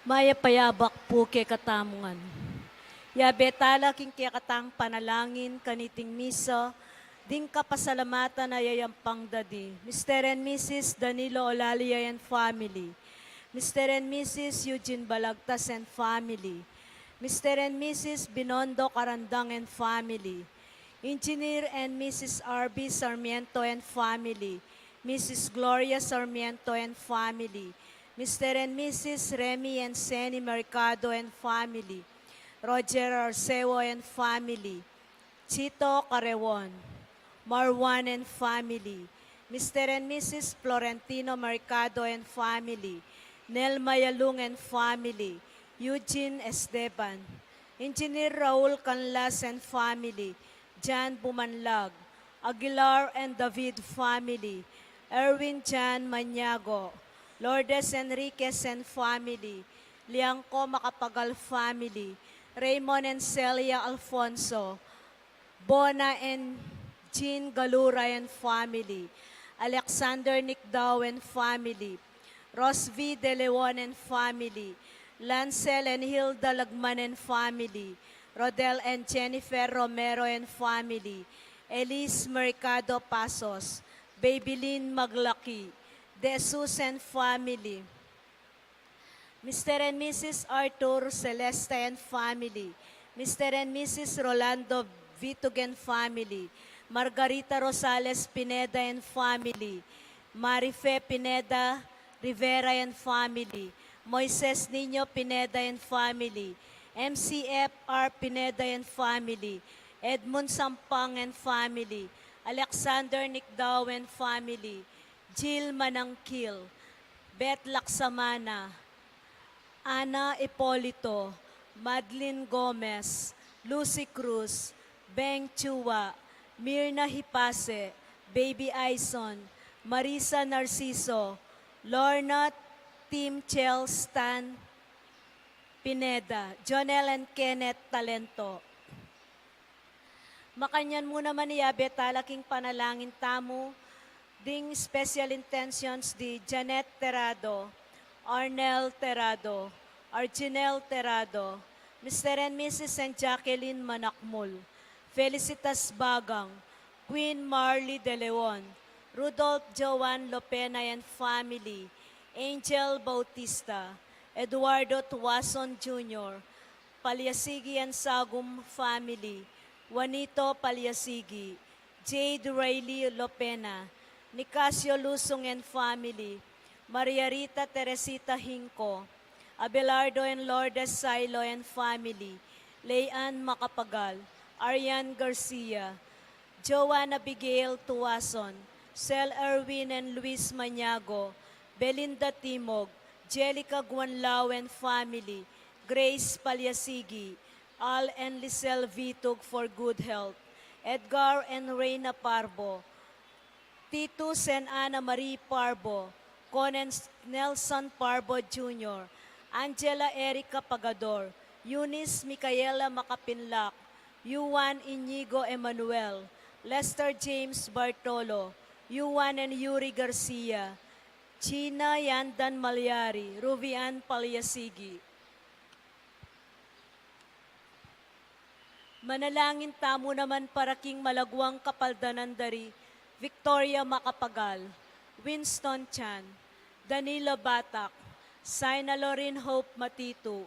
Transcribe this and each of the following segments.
Maya payabak po ke katamungan. Yabetala king kaya katang panalangin kaniting misa, ding kapasalamatan na yayampang dadi. Mr. and Mrs. Danilo Olalia and family. Mr. and Mrs. Eugene Balagtas and family. Mr. and Mrs. Binondo Karandang and family. Engineer and Mrs. R.B. Sarmiento and family. Mrs. Gloria Sarmiento and family. Mr. and Mrs. Remy and Seni Mercado and family. Roger Arceo and family. Chito Carewon. Marwan and family. Mr. and Mrs. Florentino Mercado and family. Nel Mayalung and family. Eugene Esteban. Engineer Raul Canlas and family. Jan Bumanlag. Aguilar and David family. Erwin Jan Maniago. Lourdes Enriquez and family. Liangco Macapagal family. Raymond and Celia Alfonso. Bona and Jean Galura and family. Alexander Nicdaw and family. Ross V. De Leon and family. Lancel and Hilda Lagman and family. Rodel and Jennifer Romero and family. Elise Mercado Pasos. Babylin Maglaki. De Jesus and family. Mr. and Mrs. Arthur Celeste and family. Mr. and Mrs. Rolando Vitugen family. Margarita Rosales Pineda and family. Marife Pineda Rivera and family. Moises Nino Pineda and family. MCF R. Pineda and family. Edmund Sampang and family. Alexander Nicdaw and family. Jill Manangkil. Beth Laksamana. Ana Ipolito. Madeline Gomez. Lucy Cruz. Beng Chua. Mirna Hipase. Baby Aison. Marisa Narciso. Lorna Tim Chel Stan Pineda. Jonel and Kenneth Talento. Makanyan mo naman niya betalaking panalangin tamo ding special intentions di Janet Terado, Arnel Terado, Arginel Terado, Mr. and Mrs. and Jacqueline Manakmul, Felicitas Bagang, Queen Marley De Leon, Rudolph Joan Lopena and family, Angel Bautista, Eduardo Tuason Jr., Palyasigi and Sagum family, Juanito Palyasigi, Jade Rayleigh Lopena, Nicasio Lusong and family, Maria Rita Teresita Hinco, Abelardo and Lourdes Silo and family, Leanne Macapagal, Arian Garcia, Joanna Abigail Tuason, Sel Erwin and Luis Maniago, Belinda Timog, Jelica Guanlao and family, Grace Palyasigi, Al and Lisel Vitug for good health, Edgar and Reyna Parbo, Titus and Ana Marie Parbo, Conan Nelson Parbo Jr., Angela Erica Pagador, Eunice Micaela Macapinlac, Yuan Inigo Emanuel, Lester James Bartolo, Yuan and Yuri Garcia, China Yandan Malyari, Ruvian Palyasigi. Manalangin tamo naman para king malagwang kapaldanan dari, Victoria Macapagal, Winston Chan, Danilo Batak, Saina Lorin Hope Matitu,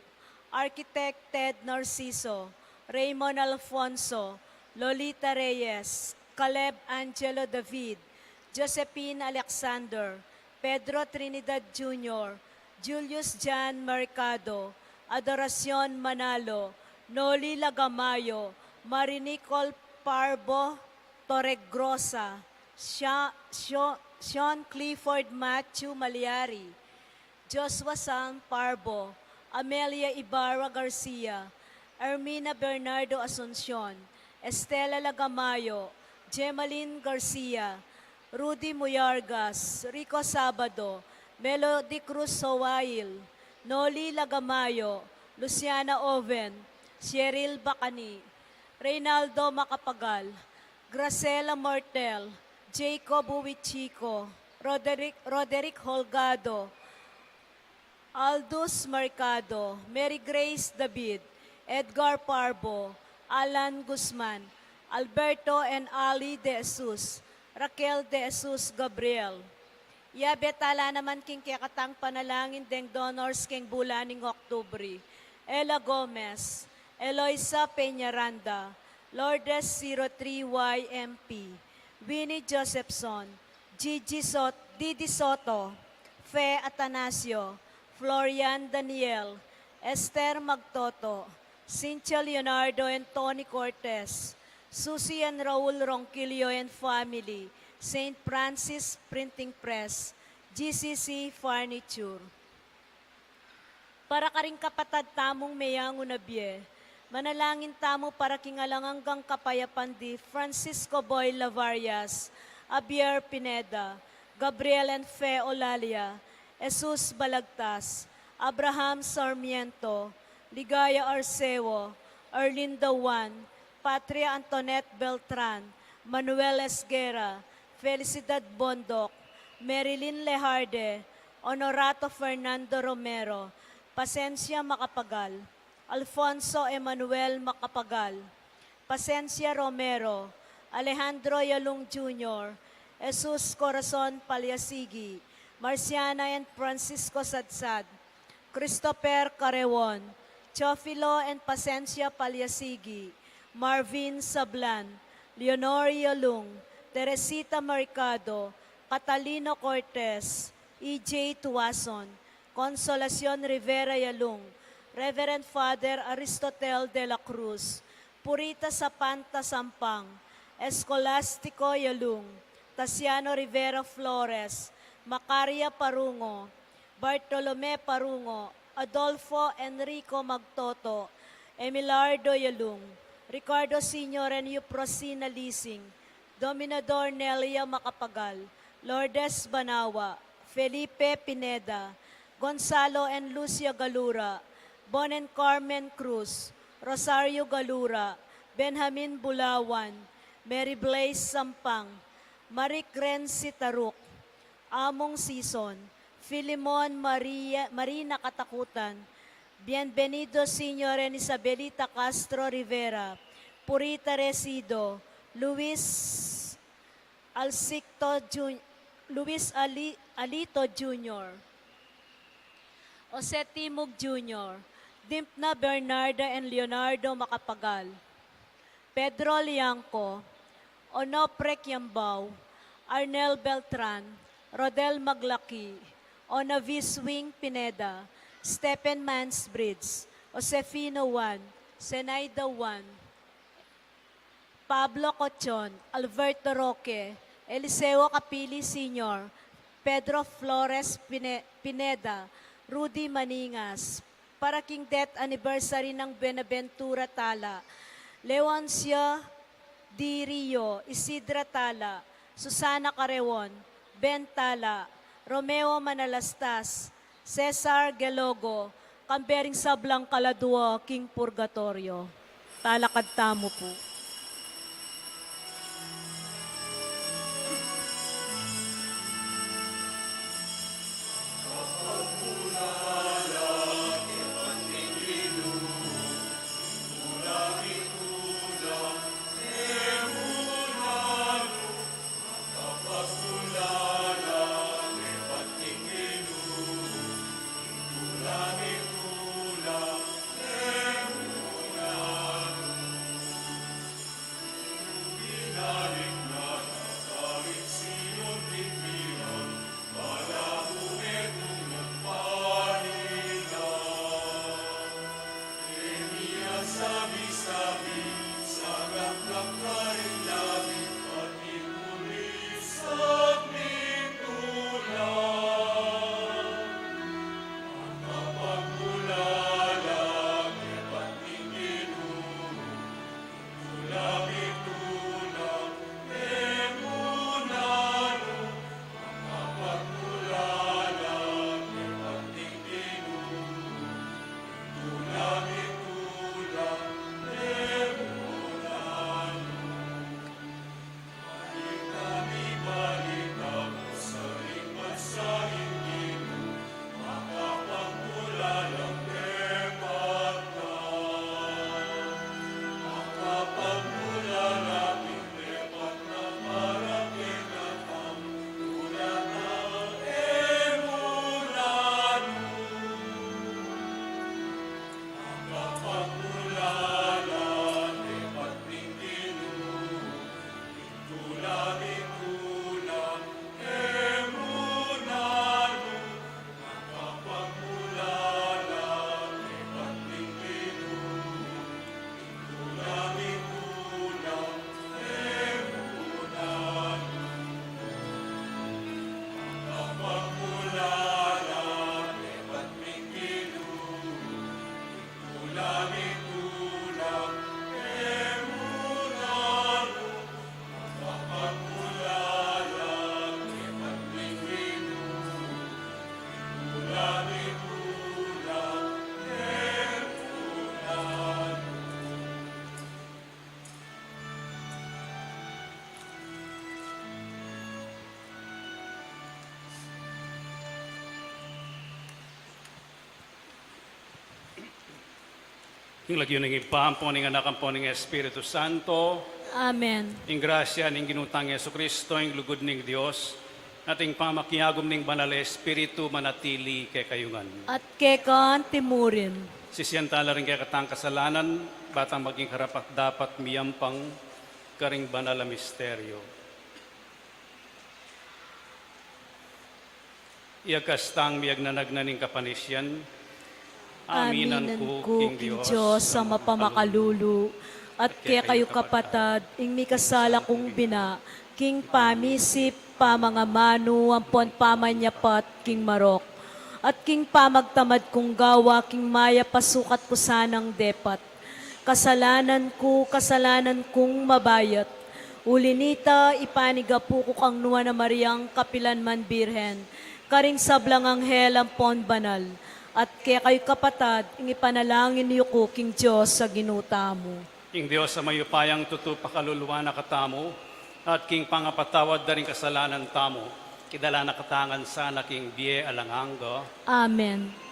Architect Ted Narciso, Raymond Alfonso, Lolita Reyes, Caleb Angelo David, Josephine Alexander, Pedro Trinidad Jr., Julius Jan Mercado, Adoracion Manalo, Noli Lagamayo, Marinicol Parbo Torregrosa, Sean Clifford Matthew Malyari, Joshua San Parbo, Amelia Ibarra Garcia, Ermina Bernardo Asuncion, Estela Lagamayo, Gemaline Garcia, Rudy Muyargas, Rico Sabado, Melody Cruz Sowail, Noli Lagamayo, Luciana Oven, Cheryl Bacani, Reynaldo Macapagal, Gracela Mortel, Jacob Huichico, Roderick Holgado, Aldous Mercado, Mary Grace David, Edgar Parbo, Alan Guzman, Alberto and Ali De Jesus, Raquel De Jesus Gabriel. Ya betala naman king katang panalangin deng donors king bulaning Oktubre. Ella Gomez, Eloisa Peñaranda, Lourdes 03YMP, Winnie Josephson, Didi Soto, Fe Atanasio, Florian Daniel, Esther Magtoto, Cynthia Leonardo and Tony Cortez, Susie and Raul Ronquillo and family, St. Francis Printing Press, GCC Furniture. Para karing kapatad tamong mayang unabye, manalangin tamo para kingalanganggang kapayapan di Francisco Boy Lavarias, Abier Pineda, Gabriel and Fe Olalia, Jesus Balagtas, Abraham Sarmiento, Ligaya Arceo, Erlinda Juan, Patria Antoinette Beltran, Manuel Esguera, Felicidad Bondok, Marilyn Lejarde, Honorato Fernando Romero, Pasencia Macapagal, Alfonso Emmanuel Macapagal, Pasencia Romero, Alejandro Yalung Jr., Jesus Corazon Palyasigi, Marciana and Francisco Sadsad, Christopher Carewon, Chofilo and Pasencia Palyasigi, Marvin Sablan, Leonor Yalung, Teresita Mercado, Catalino Cortez, E.J. Tuason, Consolacion Rivera Yalung, Reverend Father Aristotel de la Cruz, Purita Sapanta Sampang, Escolastico Yalung, Tasiano Rivera Flores, Macaria Parungo, Bartolome Parungo, Adolfo Enrico Magtoto, Emilardo Yalung, Ricardo Sr. and Euprosina Lising, Dominador Nelia Macapagal, Lourdes Banawa, Felipe Pineda, Gonzalo and Lucia Galura, Bon and Carmen Cruz, Rosario Galura, Benjamin Bulawan, Mary Blaze Sampang, Marie Crency Taruk, Among Sison, Filimon Marina Katakutan, Bienvenido Sr. and Isabelita Castro Rivera, Purita Resido, Luis Alito Jr., Jose Timog Jr., Dimpna Bernarda and Leonardo Macapagal, Pedro Liangco, Onopre Kiambao, Arnel Beltran, Rodel Maglaki, Onavis Wing Pineda, Stephen Mansbridge, Josefino Juan, Zenaida Juan, Pablo Cochon, Alberto Roque, Eliseo Capili Sr., Pedro Flores Pineda, Rudy Maningas, para king death anniversary ng Benaventura Tala, Leoncio Di Rio, Isidra Tala, Susana Carewon, Ben Tala, Romeo Manalastas, Cesar Gelogo, Kambering Sablang Kaladua, King Purgatorio. Talakad tamo po. Ing lagyo ng ipampo ng anak ang po ng Espiritu Santo, Amen. ing grasya ng ginutang Yesu Kristo, ing lugod ng Dios, ating pamakiagom ng banal na Espiritu manatili kay kayungan. At kekan timurin. Sisiyantala rin kay katang kasalanan, batang maging karapat dapat miyampang karing banal na misteryo. Iagkastang miyag nanagnaning kapanisyan, aminan ko, King Diyos, sa mapamakalulu, at kaya kayo kapatad, ing mi kasala kong bina, king pamisip, pamangamano, ampon pamanyapat, king marok, at king pamagtamad kong gawa, king maya pasukat ko sanang depat. Kasalanan kong mabayat, ulinita, ipanigapu ko kang nuwa na Mariang kapilan man birhen, karing sablang anghel ampon banal, at kaya kayo kapatad, ing ipanalangin niyo ko, King Diyos, sa ginuta mo. Ing Diyos sa mayupayang tutupakaluluwa na katamo, at king pangapatawad na rin kasalanan tamo, kidala na katangan sana king biye alanganggo. Amen.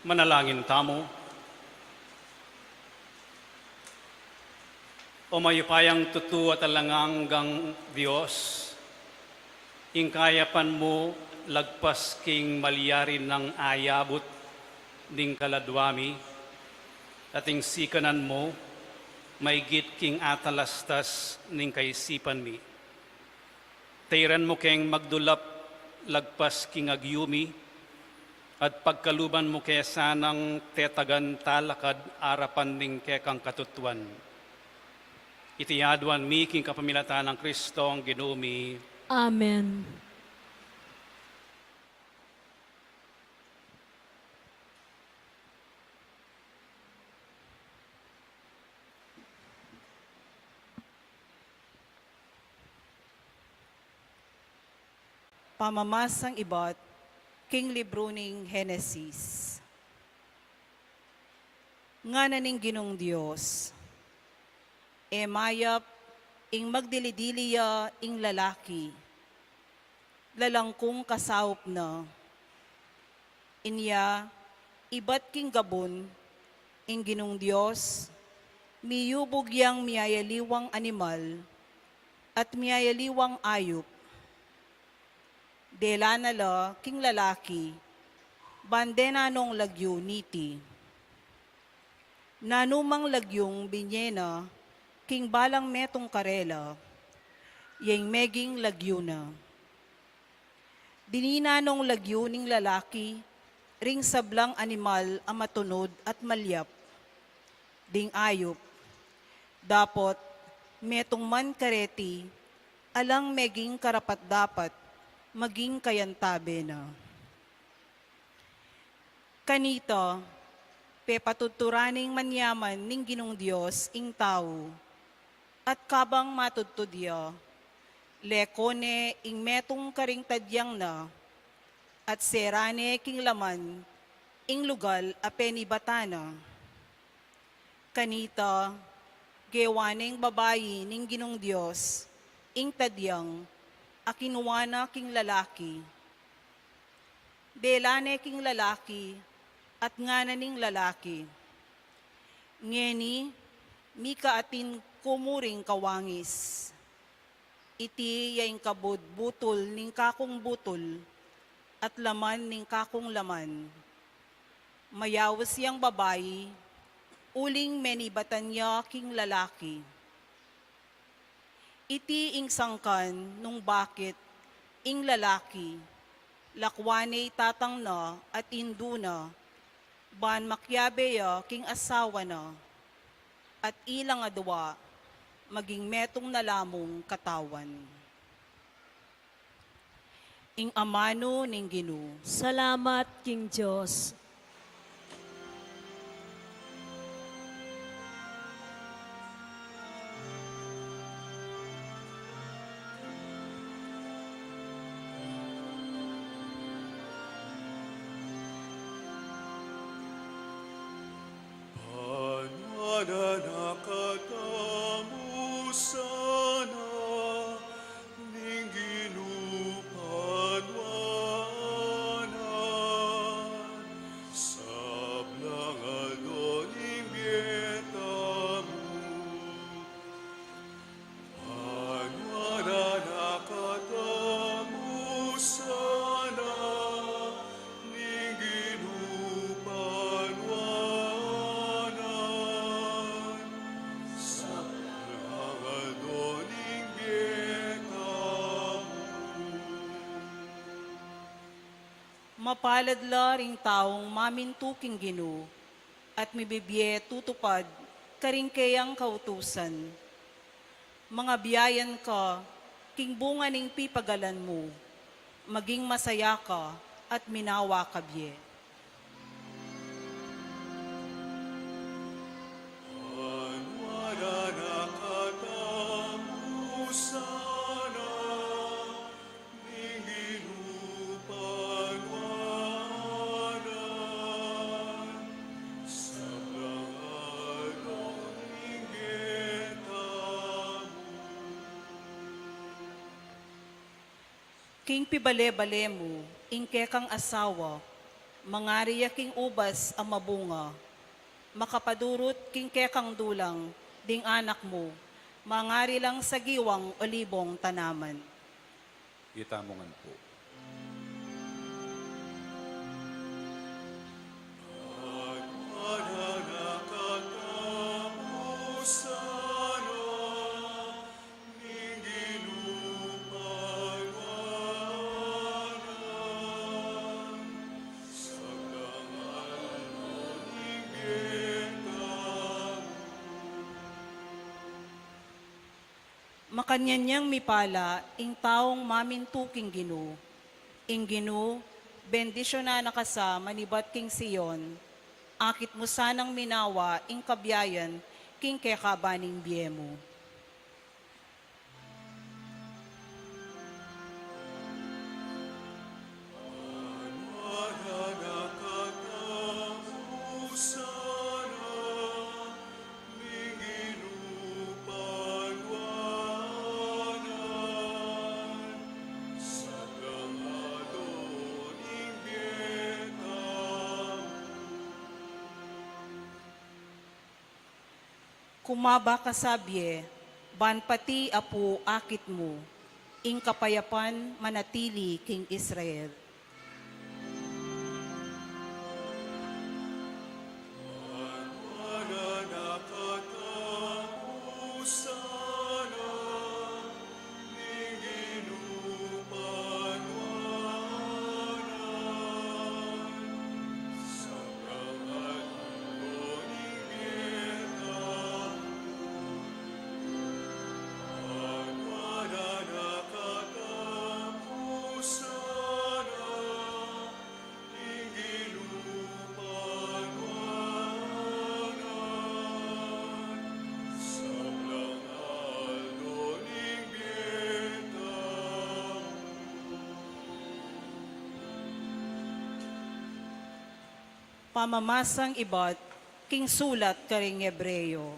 Manalangin tamo. O mayupayang tutu at alanganggang Diyos, ingkayapan mo lagpas king malyarin ng ayabot ning kaladwami, ating sikanan mo, maigit king atalastas ning kaisipan mi. Tayran mo keng magdulap lagpas king agyumi, at pagkaluban mo kaya sanang tetagan talakad arapan ning kekang katutuan. Itiyaduan mi king kapamilatan ng Kristo ang ginumi. Amen. Pamamasang iba't king libro ning Henesis. Nga na ning Ginong Diyos, mayap ing magdilidiliya ing lalaki, lalangkong kasawop na, inya iba't king gabon ing Ginong Diyos, miyubog yang miyayaliwang animal at miyayaliwang ayop, dela nala king lalaki, bande nanong lagyo niti. Nanumang lagyong binyena, king balang metong karela, yang meging lagyo na. Dininanong lagyo ning lalaki, ring sablang animal ang matunod at malyap, ding ayop. Dapot, metong man kareti, alang meging karapat dapat, maging kayantabe na. Kanito, pepatuturaning manyaman ning Ginong Diyos ing tao, at kabang matutudya, lekone ing metong karing tadyang na, at serane king laman, ing lugal a penibatana. Kanita, gewaning babayi ning Ginong Diyos, ing tadyang, akinuwana king lalaki. Delane king lalaki, at ngananing lalaki. Ngeni, mika atin kumuring kawangis. Iti yaing kabod butol ning kakong butol, at laman ning kakong laman. Mayawas yang babayi, uling menibatan niya king lalaki. Iti ing sangkan nung bakit ing lalaki, lakwane tatang na at indu na, ban makyabeya king asawa na, at ilang adwa, maging metong nalamong katawan. Ing amano ning Ginoo. Salamat, King Diyos. Nakatamu sana ning ginupanwanan, sablang adon ing bietamu. Panwana nakatamu sana ning ginupanwanan, sablang adon ing bietamu. Mapalad la ring taong mamintuking Ginoo, at mibibye tutupad karingkayang kautusan. Mga biyayan ka, king bunga ning pipagalan mo, maging masaya ka at minawa ka biye. Anwara nakatamu sana, ninginupanwanan, sa plangadong inggetamu. King pibale-bale mo, ingke kang asawa, mangariya king ubas ang mabunga, makapadurot king kekang dulang, ding anak mo, mangari lang sa giwang olibong tanaman. Itamongan po. Anwara nakatamu sana, ninginupanwanan, sa plangadong inggetamu. Makanyanyang mipala, ing taong mamintuking Gino. Ing Gino, bendisyon na nakasa manibat king Siyon. Akit mo sanang minawa, ing kabyayan, king kekabaning biyemo. Anwara nakatamu sana, ninginupanwanan, sa plangadong inggetamu. Kumaba ka sabye, ban pati apo akit mo, ing kapayapan manatili king Israel. Anwara nakatamu sana, ninginupanwanan, sa plangadong inggetamu. Anwara nakatamu sana, ninginupanwanan, sa plangadong inggetamu. Pamamasang ibat, king sulat karing Hebreyo.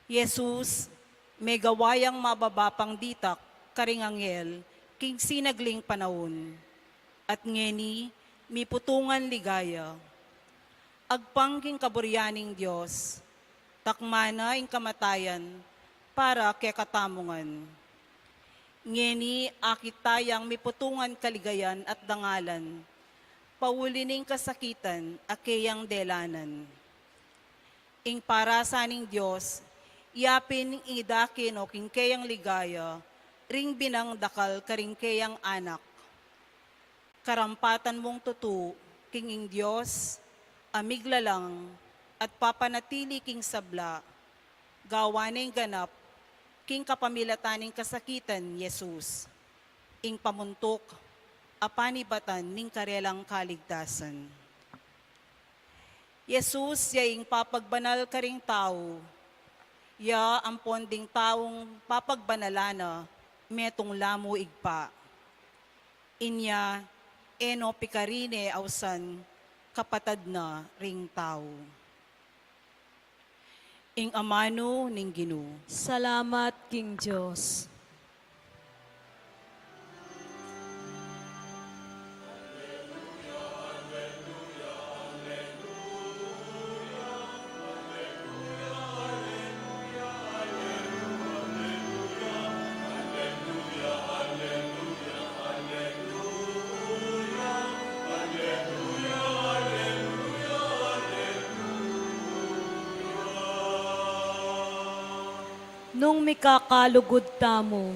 Jesus, may gawayang mababapang ditak karing anghel, king sinagling panahon. At ngeni, mi putungan ligaya. Agpang king kaburyaning Diyos, takmana ing kamatayan, para kekatamungan. Ngeni, akit tayang mi putungan kaligayan at dangalan, paulining kasakitan, akeyang delanan. Ing para saning Diyos, yapin ing idakin o kingkeyang ligaya, ring binang dakal karingkeyang anak. Karampatan mong tutu, king ing Diyos, amiglalang, at papanatili king sabla, gawaning ganap, king kapamilataning kasakitan, Jesus. Ing pamuntok, apanibatan ning karelang kaligtasan. Jesus, yaing papagbanal karing tao, ya ampon ding taong papagbanalana, metong lamo igpa. Inya, eno pikarine ausan, kapatad na ring tao. Ing amano ning Ginoo. Salamat, King Diyos. Nung mikakalugod tamo,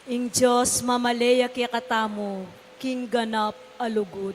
ing Diyos mamaleya kaya katamo, king ganap alugod.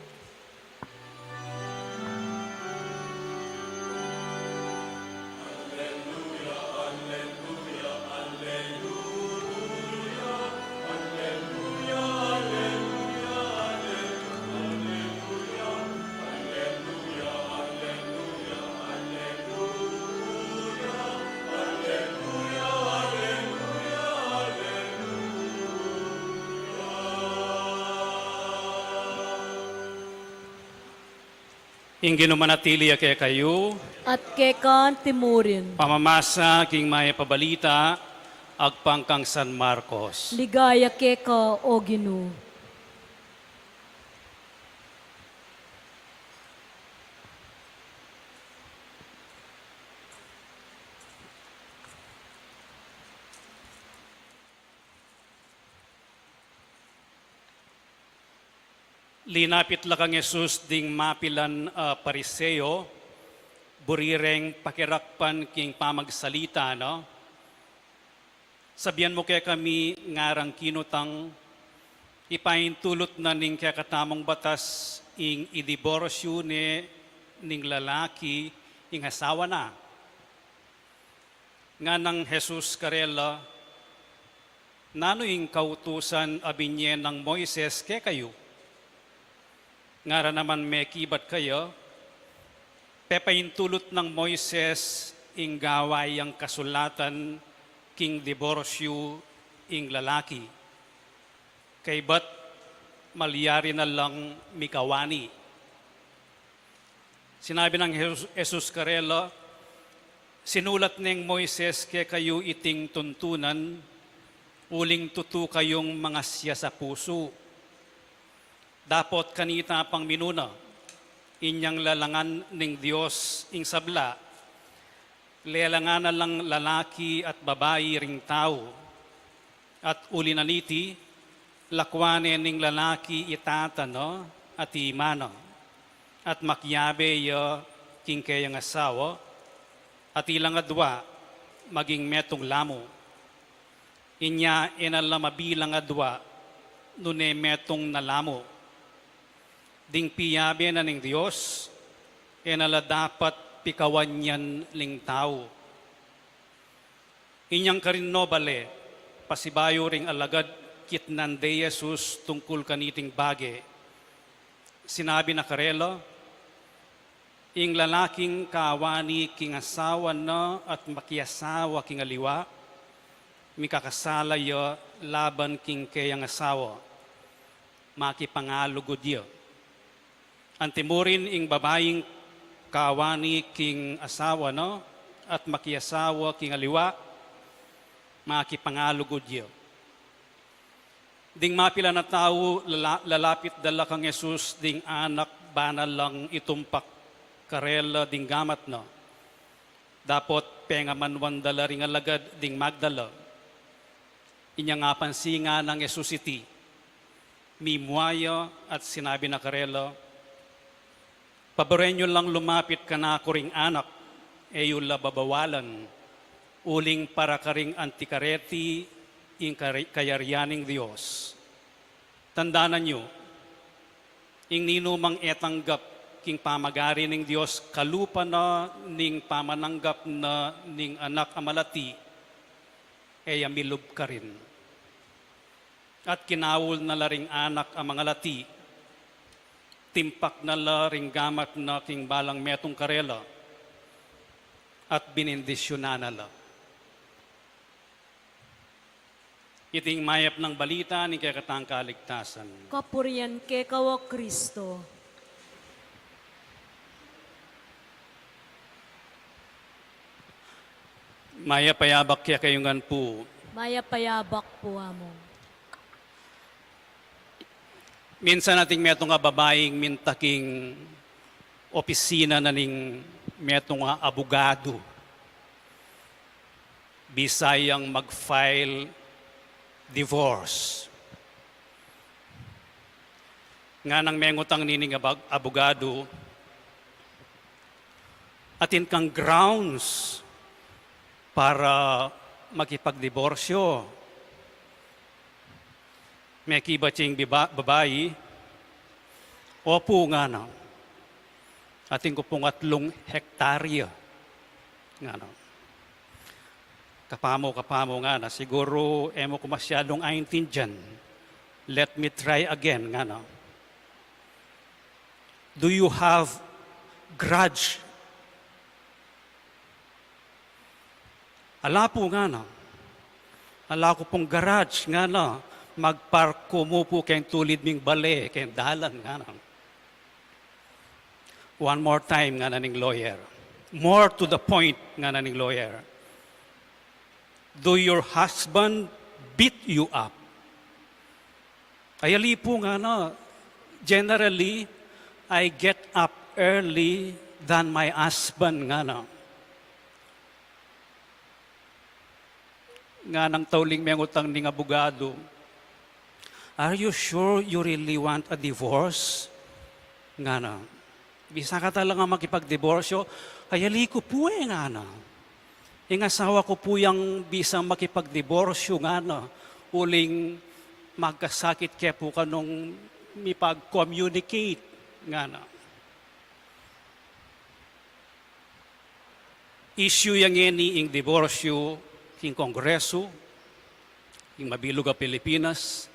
Ingin manatili kay kayo, at kekan timurin. pamamasa king maya pabalita, agpangkang San Marcos. Ligaya keka o Ginoo. Linapit lang kang Jesus ding mapilan pariseo, burireng pakirakpan king pamagsalita, no? Sabihan mo kaya kami ngarang kinutang, ipaintulot na ning kaya katamong batas ing idiborsyo ning lalaki ing asawa na. Nga ng Jesus karela, nano ing kautusan abinye ng Moises kaya kayo? Ngara naman may kibat kayo, pepaintulot ng Moises ing gaway ang kasulatan king diborsyo ing lalaki. Kay ba't malyari na lang mikawani. Sinabi ng Jesus karela, sinulat ng Moises kaya kayo iting tuntunan, uling tutu kayong mga siya sa puso. Dapot kanita pang minuna, inyang lalangan ng Diyos ing sabla, lelangan na lang lalaki at babae ring tao, at ulinaniti, lakwane ning lalaki itatano at imano, at makyabe yo king kayang asawa, at ilang adwa, maging metong lamo. Inya inalamabilang adwa, nune metong nalamo. Ding piyabe na ng Diyos, enala dapat pikawan yan ling tao. Inyang karinno bale, pasibayo ring alagad kitnan de Jesus tungkol kaniting bage. Sinabi na karelo, ing lalaking kaawani king asawa na at makiasawa king aliwa, mikakasala yo laban king kayang asawa, makipangalugod yo. Antimurin ing babaeng kaawani king asawa no at makiasawa king aliwa makipangalugod yo. Ding mapila na tao lalapit dala kang Jesus ding anak banal lang itumpak karela ding gamat no. Dapot pengamanwan dala ring alagad ding magdala. Inya nga pansinga ng Jesus iti. Mimuaya at sinabi na karela, paborenyo lang lumapit ka na kuring anak, eyo la babawalan, uling para karing antikareti, ing kayaryaning Diyos. Tandaanan nyo, ing ninumang etanggap, king pamagari ng Diyos, kalupa na ning pamananggap na ning anak amalati, eya milub ka rin. At kinawol na laring anak ang mga lati, timpak na laring gamat na king balang metong karela at binindisyonan na la. Iting mayap ng balita ni kakatang kaligtasan. Kapurian kekawa Kristo. Maya payabak kaya kayungan po. Maya payabak po amo. Minsan nating metong nga babaeng mintaking opisina na ning metong nga abogado. Bisayang mag-file divorce. Nga nang mengutang nining abogado, atin kang grounds para makipagdiborsyo. May kibating babae, opo nga na, ating ko pong 3 hektarya. Nga na. Kapamo nga na, siguro emo ko masyadong aintin dyan. Let me try again, nga na. Do you have grudge? Ala po nga na. Ala ko pong garage, nga na. Magparko mo po kayong tulid ming bale, kayong dalan nga na. One more time nga naning lawyer. More to the point nga naning lawyer. Do your husband beat you up? Ayali po nga na, generally, I get up early than my husband nga na. Nga nang tauling may utang ning abogado, are you sure you really want a divorce? Nga na. Bisa ka talaga makipag-diborsyo, ayali ko po nga na. Yung asawa ko po yung bisang makipag-diborsyo nga na, uling magkasakit kaya po ka nung mipag-communicate nga na. Issue yang ini ing diborsyo king Kongreso, ing mabilog a Pilipinas,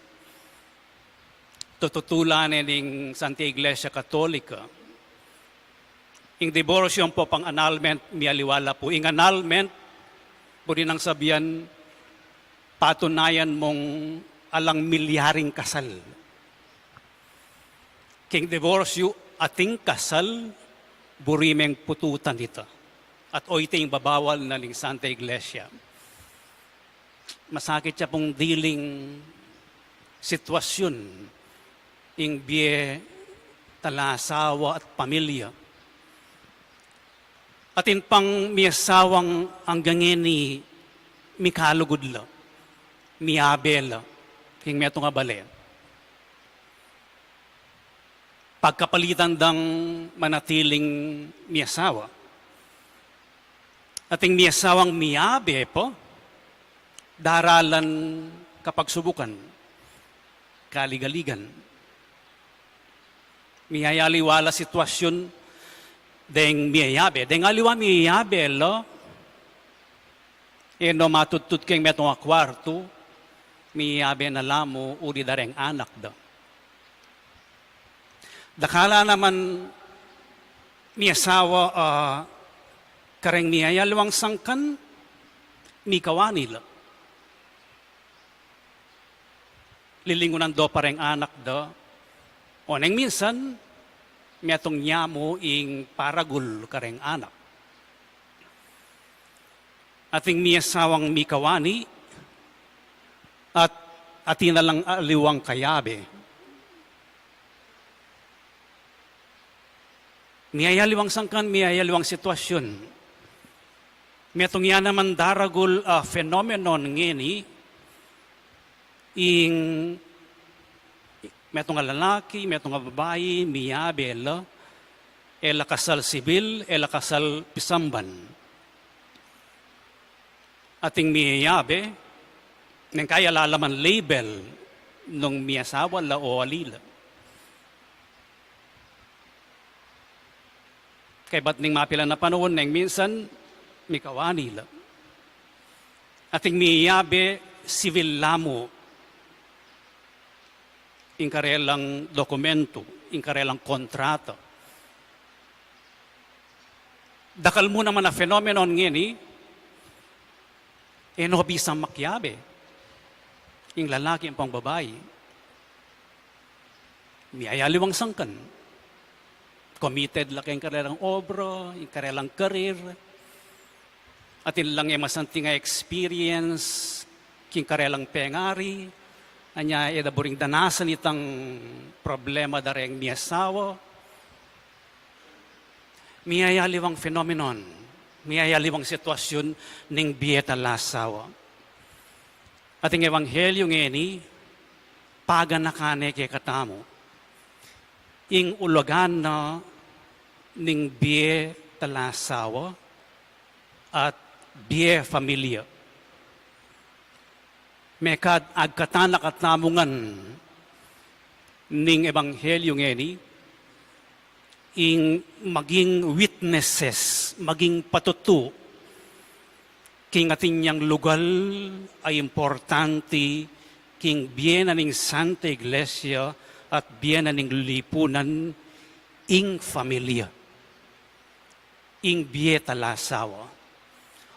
tututulan ning Santa Iglesia Katolika. Ing diborsyo po pang annulment, mialiwala po. Ing annulment, po rin ang sabihan, patunayan mong alang milyaring kasal. King diborsyo, ating kasal, burimeng pututan dito. At oiting babawal na ning Santa Iglesia. Masakit siya pong diling sitwasyon ing biye talasawa at pamilya. Atin pang miyasawang ang gangeni mikalugod la, miabela, king meto nga bale. Pagkapalitan dang manatiling miyasawa, ating miyasawang miabe po, daralan kapag subukan, kaligaligan. Miyayaliwala sitwasyon deng miyabe. Deng aliwa miyabe lo, no matutut keng metong kwarto, miyabe na lamo uri dareng anak da. Dakala naman miyasawa kareng miyayalawang sangkan, mikawani la. Lilingunan do pareng anak da. O neng minsan, metong nyamo ing paragul kareng anak. Ating miyasawang mikawani at atinalang aliwang kayabe. Miyayaliwang sangkan, miyayaliwang sitwasyon. Metong yan naman daragul phenomenon ngeni ing metong lalaki, metong babae, miyabel, ela kasal sibil, ela kasal pisamban. Ating miyabe, nang kaya lalaman label nung miyasawa la o alila. Kaya ba't ning mapila na panahon nang minsan, mikawani la. Ating miyabe, civil lamo, in karelang dokumento, in karelang kontrata. Dakal mo naman na phenomenon ngini, no bisang makyabe, in lalaki ang pang babae. Miyayaliwang sangkan. Committed laki ang karelang obro, in karelang karir, at ilang yung masanting experience, king karelang pengari, anya edaburing danasan itang problema dareng miyasawa. Miyayaliwang phenomenon, miyayaliwang sitwasyon ning biyeta lasawa. Ating ebanghelyo ngeni, paganakane kay katamo, ing ulagan na ning biyeta lasawa at biye familia. Mekad agkatanak at namungan ning ebanghelyo ngeni, ing maging witnesses, maging patutu, king ating niyang lugal ay importante, king biyena ning Santa Iglesia at biyena ning lipunan, ing familia, ing biyeta lasawa.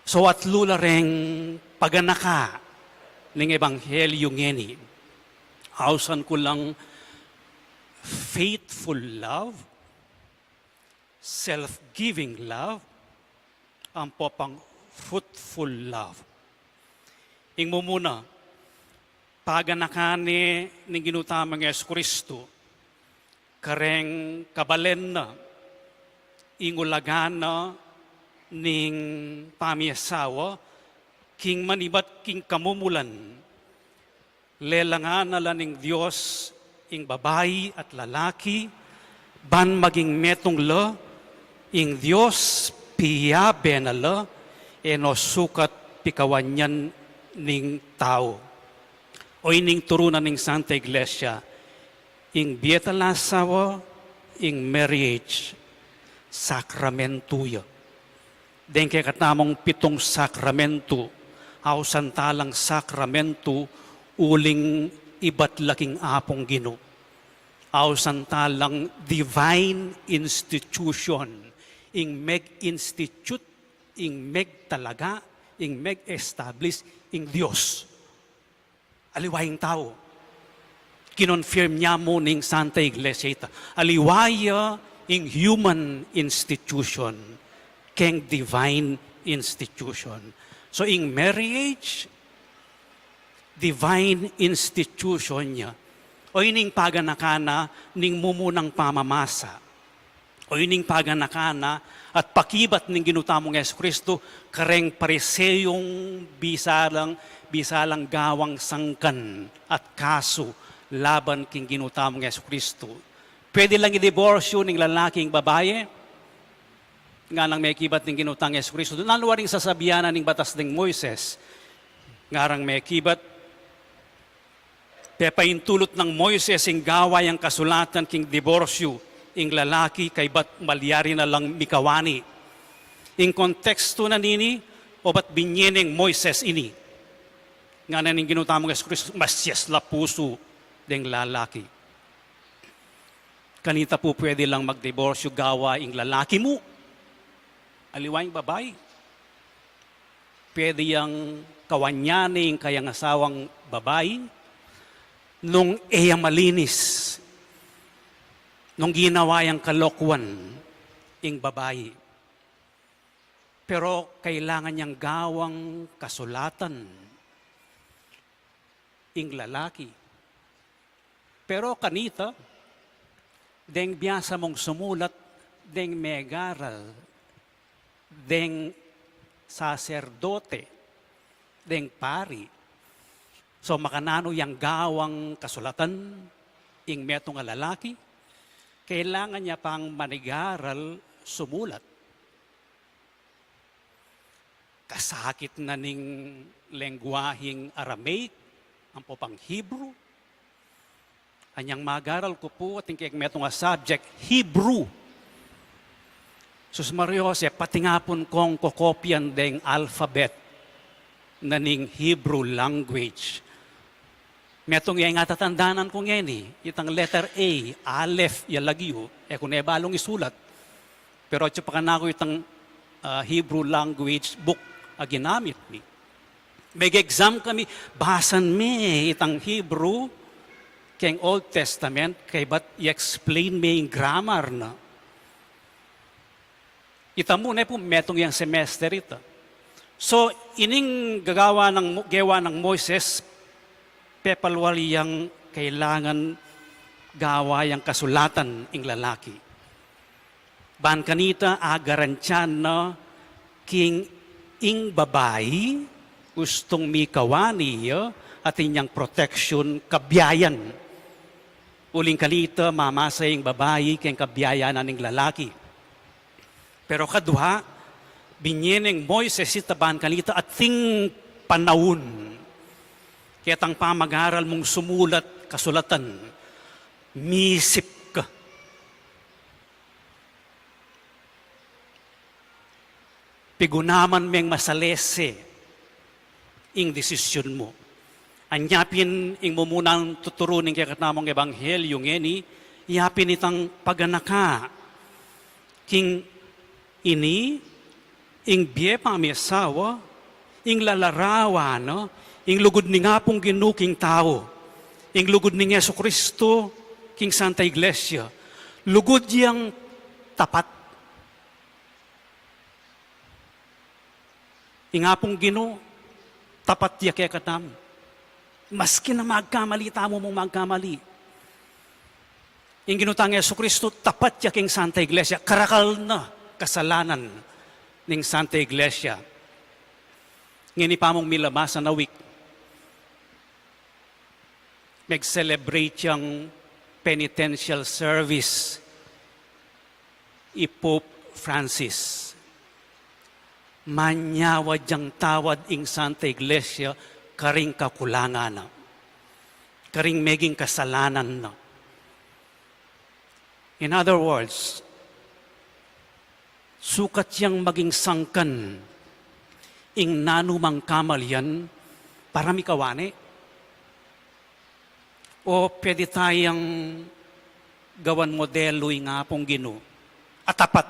So at lulareng paganaka, ning ebanghelyo ngeni, hausan ko lang faithful love, self-giving love, ang popang fruitful love. Ing mo muna, paganakani ng ginutamang Yesu Kristo, kareng kabalen na, ingulagana ning pamiasawa, king manibat king kamumulan, lelangan na ning Diyos, ing babae at lalaki, ban maging metong la, ing Diyos piyabe na la, eno sukat pikawanyan ning tao. O ining turunan ning Santa Iglesia, ing bieta lasawa, ing marriage, sakramentuya. Den kay katamong 7 sakramento, aw santalang sakramento, uling iba't laking apong Ginoo. Aw santalang divine institution, ing meg-institute, ing meg-talaga, ing meg-establish, ing Diyos. Aliwayang tao. Kinonfirm niya mo ning Santa Iglesia ita. Aliwaya ing human institution, keng divine institution. So ing marriage, divine institution niya. O ining paganakana ning mumunang pamamasa. O ining paganakana at pakibat ning ginutamong Yesu Kristo kareng pareseyong bisalang gawang sangkan at kaso laban king ginutamong Yesu Kristo. Pwede lang i-divorce ning lalaking babaye nga nang may kibat ning ginutang Yesu Kristo. Naluwa ring sasabianan ning batas ning Moises ngarang may kibat pepaintulot ng Moises ing gaway ang kasulatan king diborsyo ing lalaki kay bat malyari na lang mikawani. Ing konteksto na nini o bat binyeneng Moises ini. Nga na ning ginutamong Yesu Kristo masyas la puso deng lalaki. Kanita po pwede lang magdiborsyo gawa ing lalaki mo. Aliwayang babae. Pwede yang kawanyaning kayang asawang babae nung iya malinis, nung ginawa yung kalokwan ing babae. Pero kailangan niyang gawang kasulatan ing lalaki. Pero kanita, deng biyasa mong sumulat, deng megaral, deng saserdote, deng pari. So makanano yang gawang kasulatan ing metong nga lalaki, kailangan niya pang manigaral sumulat. Kasakit na ning lengguahing Aramaic, ang popang Hebrew. Anyang magaral ko po ating kaya metong nga subject, Hebrew. Sus Mario Jose, pati nga pon kong kokopyan deng alphabet na ning Hebrew language. Metong yung nga tatandanan ko ngayon itang letter A, Aleph, yalagyo, kung balong isulat. Pero at pa na ako itang Hebrew language book ginamit mi. May exam kami, basan mi itang Hebrew, kayong Old Testament, kay ba't i-explain mi yung grammar na. Ita muna po, metong yung semester ito. So, ining gawa ng Moises, pepalwali yang kailangan gawa yang kasulatan ing lalaki. Ban kanita agarantiyan na king ing babae gustong mikawani at inyang protection kabiyayan. Uling kanita mamasa ing babae keng kabiyayanan ing lalaki. Pero kadwa, binyeneng Moises itaban kanita at ting panahon. Kaya tang pamag-aral mong sumulat, kasulatan, misip ka. Pigunaman meng masalese ing desisyon mo. Anyapin ing mumunang tuturunin kaya katamang ebanghelyo ngeni, yapin itang paganaka. King ini, ing biye pamiasawa, ing lalarawa, no? Ing lugod ni nga pong ginuking tao. Ing lugod ni Yesu Kristo, king Santa Iglesia. Lugod yang tapat, Ingapong Ginoo, tapat ya kaya katam. Maski na magkamali, tamo mong magkamali. Ing ginutang Yesu Kristo, tapat ya king Santa Iglesia, karakal na kasalanan ning Santa Iglesia. Ngini pa mong milabasan na week, mag-celebrate yung penitential service i Pope Francis. Manyawad yang tawad ing Santa Iglesia karing kakulangan na. Karing meging kasalanan na. In other words, sukat yang maging sangkan ing nanumang kamalian para mikawane. O pwede tayong gawan modelo yung apong Ginoo at tapat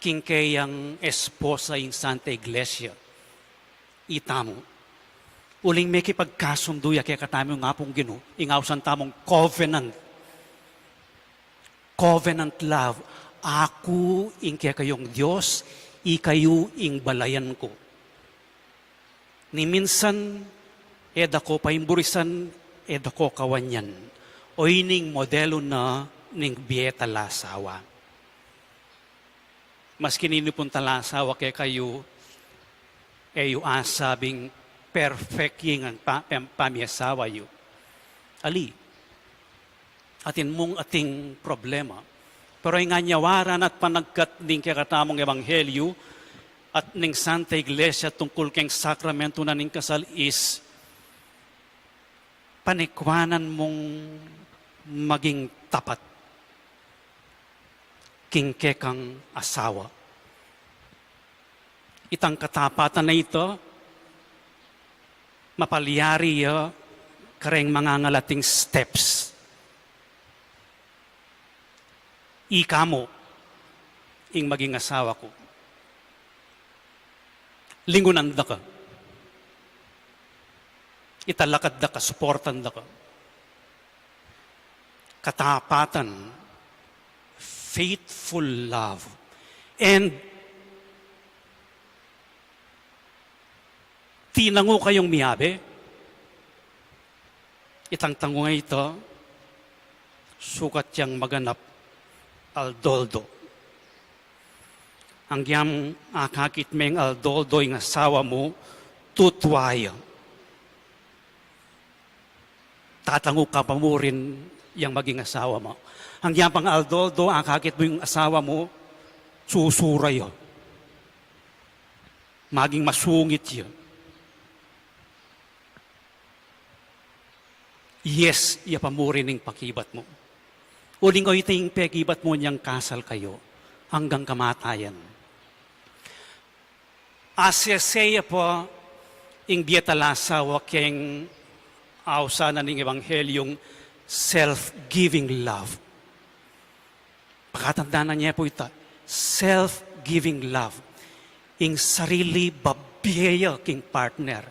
king kayang esposa yung Santa Iglesia. Itamo. Uling may kipagkasunduya kaya katami yung apong Ginoo, ingawsan tamong covenant. Covenant love. Ako ing kaya kayong Diyos, ikayo ing balayan ko. Ni minsan, eda ko paimburisan, eda ko kawanyan. O ining modelo na ning bieta lasawa. Mas kininipon talasawa kaya kayo, yu asabing perfect yung pamiasawa yu. Ali, atin mong ating problema. Pero yung anyawaran at panagkat din kaya katamong ebanghelyo at ning Santa Iglesia tungkol keng sakramento na ning kasal is panikwanan mong maging tapat kingkekang asawa. Itang katapatan na ito, mapalyari kareng mga ngalating steps. Ika mo, ing maging asawa ko. Lingunan da ka. Italakad da ka, supportan da ka. Katapatan, faithful love, and tinango kayong miyabe, itang tango nga ito, sukat yang maganap, aldoldo. Ang yam akakit meng aldoldo yung asawa mo, tutwaya. Tatango ka pa mo rin yung maging asawa mo. Ang yam pang aldoldo, akakit mo yung asawa mo, susura yun. Maging masungit yun. Yes, iya pa mo rin yung pakibat mo. Uling ko ito yung pakibat mo niyang kasal kayo hanggang kamatayan. Asya po ing bietalasawa keng awsa na ning ebanghelyong self-giving love. Pakatandaan na niya po ito, self-giving love. Ing sarili babiyaya king partner.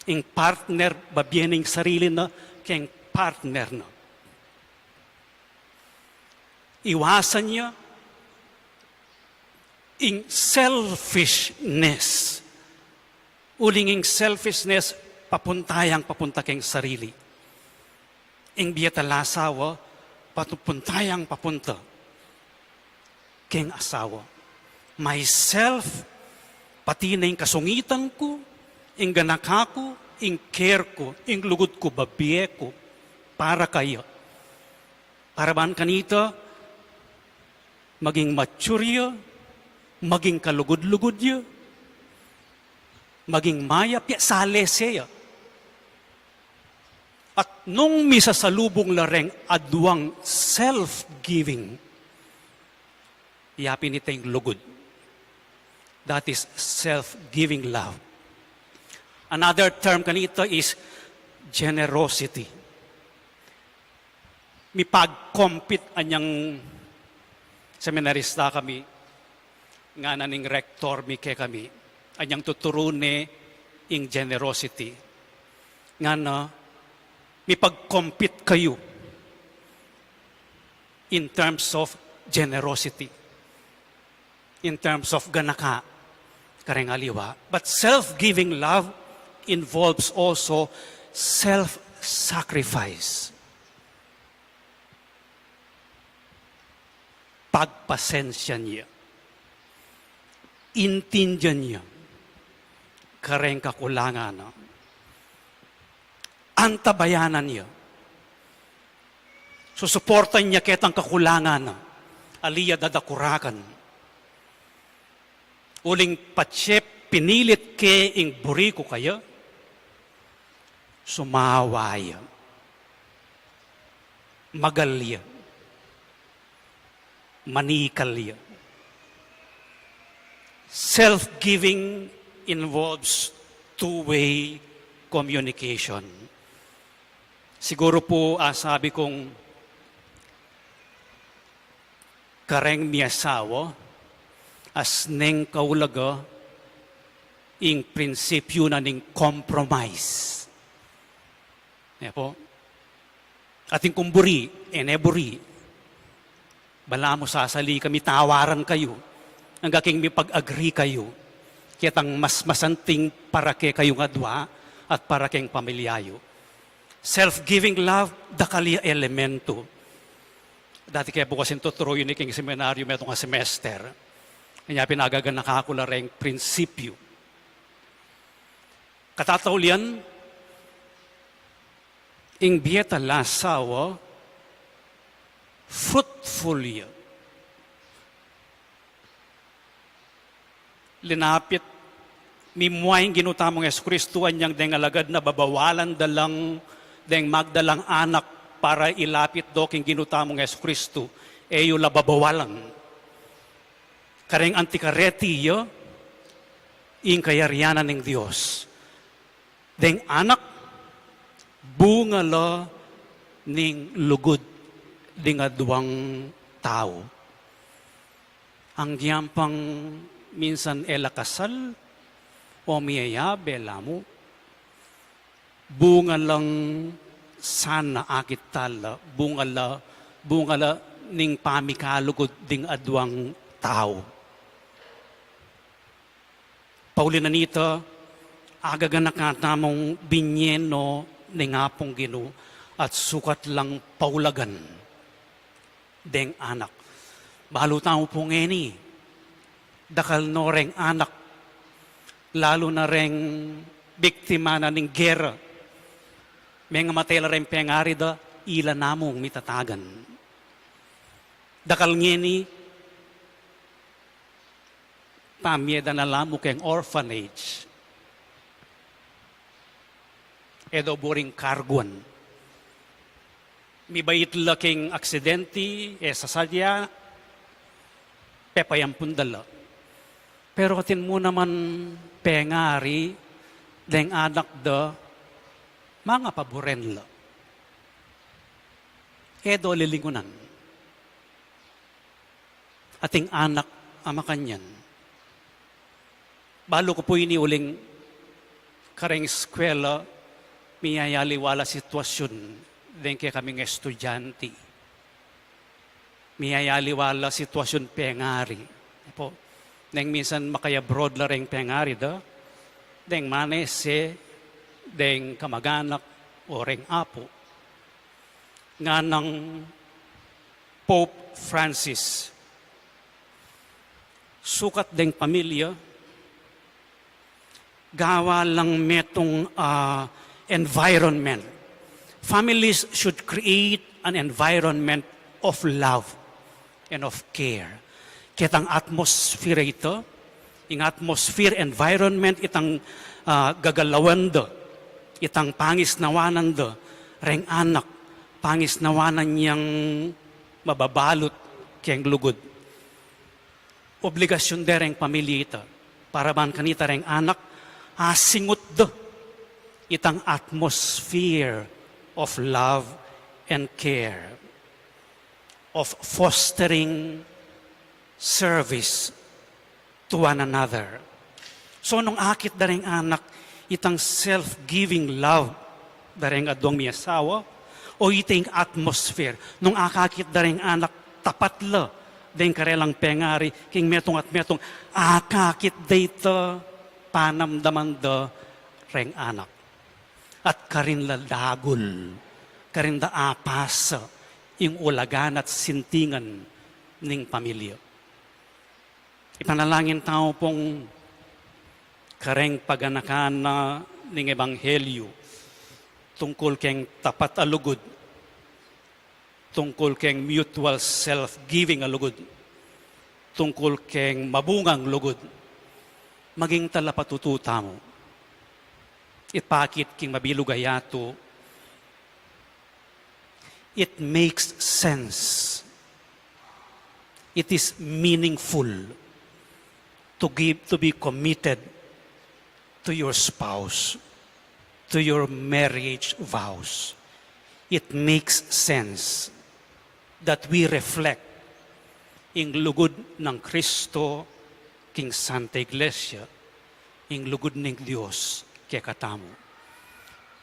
Ing partner babiyaning sarili na king partner na. Iwasan niya ing selfishness. Uling ing selfishness, papunta keng sarili. Ing biyatalasawa, papuntayang papunta keng asawa. Myself, pati na ing kasungitan ko, ing ganak ako, ing care ko, ing lugod ko, babiye ko, para kayo. Para baan kanito, maging mature, maging kalugod-lugod yun, maging maya, sale siya. At nung misasalubong lareng adwang self-giving, iyapin ito yung lugod. That is self-giving love. Another term kanito is generosity. Mi pag-compete anyang seminarista kami, nga naning rector mi ke kami, anyang tuturune ing generosity. Nga na, mi pag-compete kayo in terms of generosity. In terms of ganaka, kareng aliwa. But self-giving love involves also self-sacrifice. Pagpasensya niya. Intindihan niya. Kareng kakulangan. Antabayanan niya. Susuportan niya ketang kakulangan. Aliya dadakurakan. Uling patsep pinilit ke ing buri ko kaya. Sumawaya. Magalya. Manikalya. Self-giving involves two-way communication. Siguro po, sabi kong kareng miyasawa as neng kaulaga ing prinsipyo na ning compromise. Po. Ating kumburi, eneburi, bala mo sasali kami, tawaran kayo, hanggang king may pag-agree kayo, kitang mas masanting para kay kayo nga dwa at para kayong pamilyayo. Self-giving love, dakali elemento. Dati kaya bukas yung tuturo yun iking seminaryo metong nga semester. Kanya pinagagan nakakula rin prinsipyo. Katataulian, ing bieta lasawa, fruitful. Linapit, mimuayang ginutamong Kristo anyang deng alagad na babawalan dalang deng magdalang anak para ilapit do king ginutamong Kristo, eyo la babawalan. Kareng antikareti ing kayarianan ng Diyos. Deng anak, bunga la ning lugod di nga duwang tao. Ang giyampang minsan elakasal o miyayabe lamo, bunga lang sana akit tala, bunga la ning pamikalugod ding adwang tao. Paulina nita, agaganak nga namong binyeno ning apong Ginoo at sukat lang paulagan deng anak. Balutan mo po ngeni, dakal no reng anak, lalo na reng biktima na ning gera, may nga matela reng pengari da, ila namong mitatagan. Dakal ngeni, pamyeda na lamo keng orphanage, edo boring karguan. Mibait laking aksidenti, sasadya, pepayang pundala. Pero katin mo naman pengari, deng anak da, mga paboren la. Edo lilingunan. Ating anak, ama kanyan. Balo ko po iniuling kareng eskwela, miyayaliwala sitwasyon, dahil kaya kaming estudyante. Miyayaliwala sitwasyon pengari. Po, dahil minsan makaya-broad la rin pengari da, dahil manese, dahil kamaganak o ring apo. Nga ng Pope Francis, sukat ding pamilya, gawa lang metong environment. Families should create an environment of love and of care. Kitang atmosphere ito, yung atmosphere environment, itang gagalawan do, itang pangis nawanan do, reng anak, pangis nawanan niyang mababalot kiyang lugod. Obligasyon de reng pamilya ito, para man kanita reng anak, singut do, itang atmosphere of love and care, of fostering service to one another. So nung akit daring anak, itang self-giving love daring adong miyasawa, o iting atmosphere, nung akakit daring anak, tapat la, den karelang pengari, king metong at metong, akakit data, panamdaman da, reng anak. At karin ladagol, karin da apas, yung ulagan at sintingan ning pamilya. Ipanalangin tao pong kareng paganakan na ning ebanghelyo tungkol keng tapat alugod, tungkol keng mutual self-giving alugod, tungkol keng mabungang lugod, maging talapatututa mo. Ipakit king mabilugayato, it makes sense. It is meaningful to be committed to your spouse, to your marriage vows. It makes sense that we reflect in lugod ng Kristo, king Santa Iglesia, in lugod ng Diyos, kaya katamo.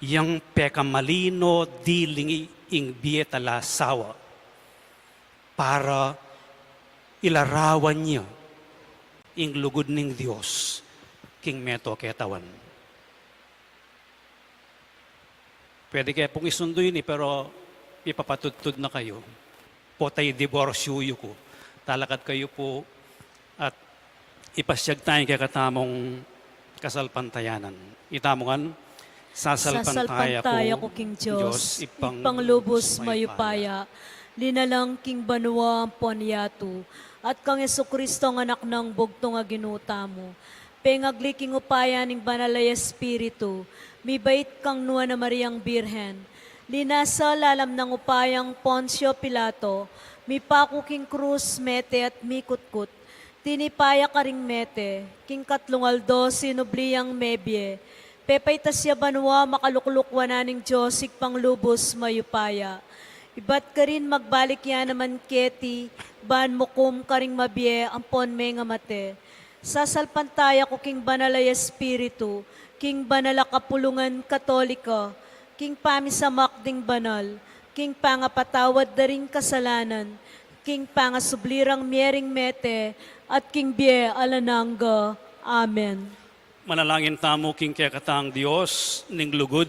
Yang pekamalino dilingi ing bietala sawa para ilarawan niya ing lugod ng Diyos, king meto ketawan. Pwede kaya pong isunduin pero ipapatudtud na kayo. Potay diborsyo ko. Talakad kayo po at ipasyag tayo kaya katamong kasalpantayanan. Itamongan, sasalpantaya Sasalpantaya ko, King Diyos, ipanglubos mayupaya, linalang King Banwa ang ponyato, at kang Jesucristo ang anak ng bugtong nga ginuta mo. Pengagliking upaya ning banalay Espiritu, mibait kang nuwa na Mariang Birhen, linasa lalam ng upayang Poncio Pilato, mipako king krus mete at mikutkut, tinipaya ka ring mete, king katlungaldo sinubliyang mebye, pepay tasya banwa makaluklukwa ning Diyos panglubos mayupaya. Ibat ka rin magbalik yan naman keti, ban mukum ka ring mabye ampon may nga mate. Sasalpantaya ko king banalay Espiritu, king banala kapulungan katolika, king pamisamak ding banal, king pangapatawad da ring kasalanan, king pangasublirang miering mete, at king bie alananga. Amen. Manalangin tamo king kaya katang Diyos, ning lugod,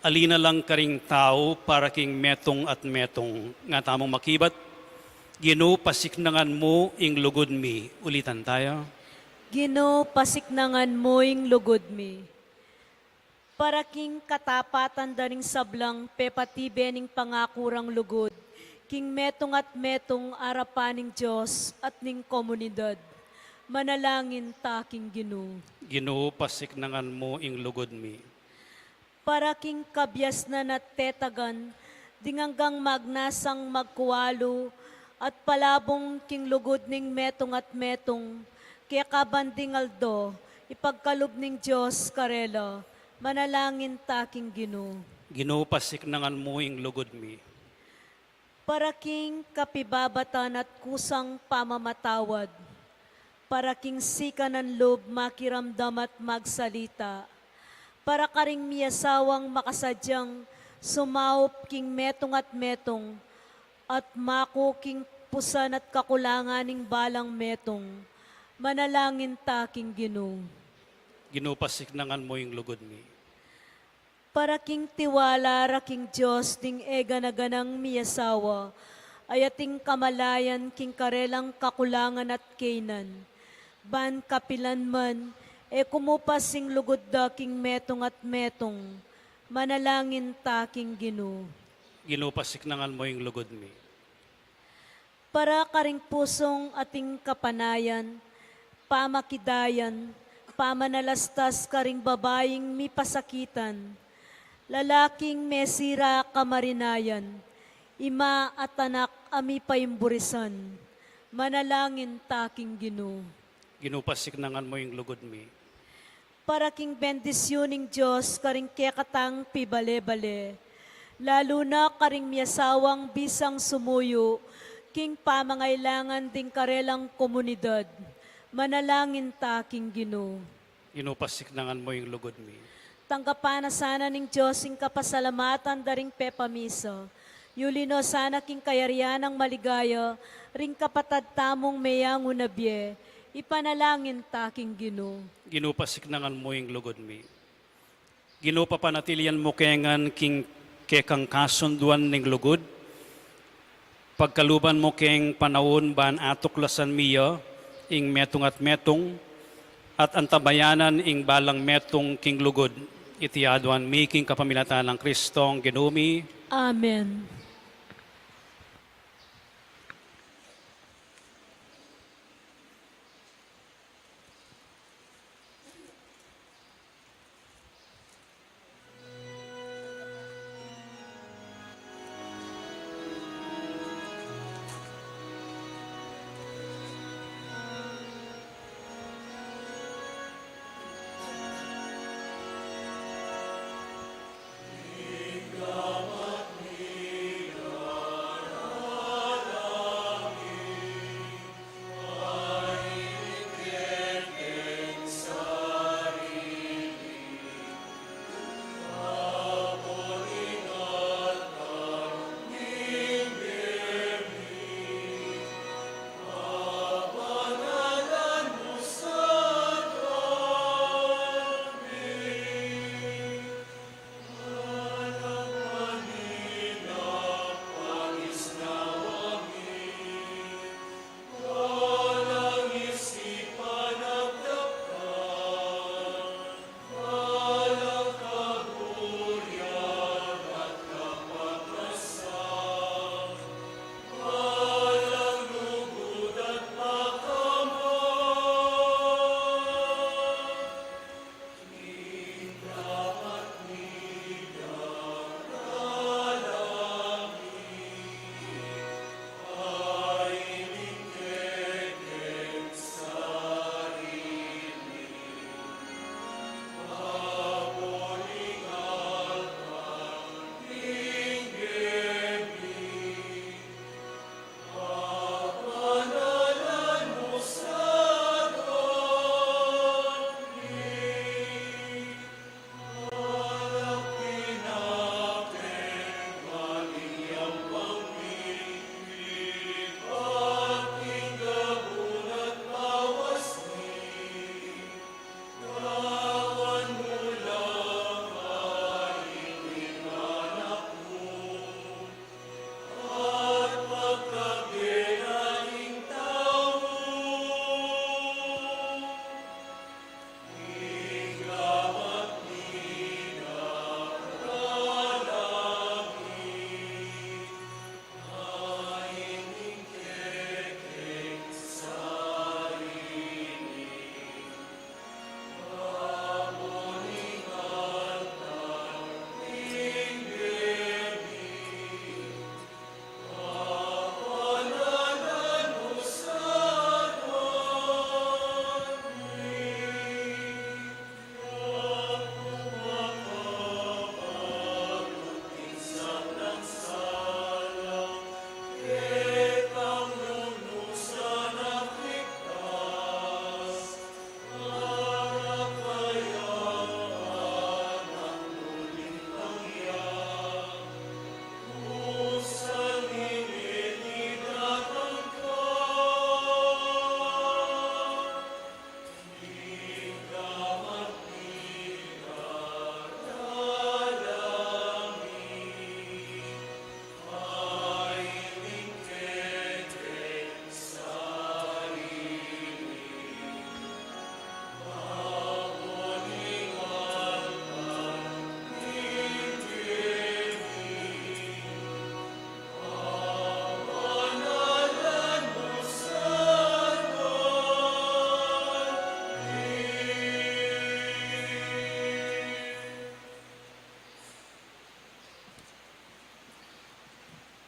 alina lang karing tao para king metong at metong nga tamong makibat, Ginoo pasiknangan mo ing lugod mi. Ulitan tayo. Ginoo pasiknangan mo ing lugod mi. Para king katapatan daring sablang pepatibe ning pangakurang lugod, king metong at metong arapaning Diyos at ning komunidad. Manalangin ta king Ginoo. Ginoo pasiknangan mo ing lugod mi. Para king kabyas na natetagan, dinganggang magnasang magkuwalo, at palabong king lugod ning metong at metong, kaya kabanding aldo, ipagkalub ning Diyos karela, manalangin ta king Ginoo. Ginoo pasiknangan mo ing lugod mi. Para king kapibabatan at kusang pamamatawad, para king sikanan lob makiramdam at magsalita, para karing miyasawang makasadyang sumaup king metong at mako king pusan at kakulangan ning balang metong, manalangin ta king Ginoo. Ginoo pasiknangan mo ing lugod mi. Para king tiwala ra king Diyos ding ega na ganang miyasawa, ayating kamalayan king karelang kakulangan at kainan, ban kapilan man, kumupas sing lugod da king metong at metong, manalangin ta king Ginoo. Ginoo pasiknangan mo ing lugod mi. Para karing pusong ating kapanayan, pamakidayan, pamanalastas karing babaeng mipasakitan, lalaking mesira kamarinayan, ima at anak ami paimburisan, manalangin taking Ginoo. Ginoo pasiknangan mo ing lugod mi. Para king bendisyoning Diyos karing kekatang pibale-bale, lalo na karing miyasawang bisang sumuyo, king pamangailangan ding karelang komunidad, manalangin ta king Ginoo. Ginoo pasiknangan mo ing lugod mi. Tanggapan na sana ning Diyos ing kapasalamatan daring pepamisa, Yulino sana king kayarian ng maligaya, ring kapatad tamong mayang unabye, ipanalangin taking Ginoo. Ginupasiknangan mo yung lugod mi. Ginupapanatilian mo kengan king kekang kasunduan ning lugod. Pagkaluban mo keng panahon ban atuklasan miya, ing metong at metong, at antabayanan ing balang metong king lugod. Itiaduan mi king kapamilatan ng Kristong Ginumi. Amen.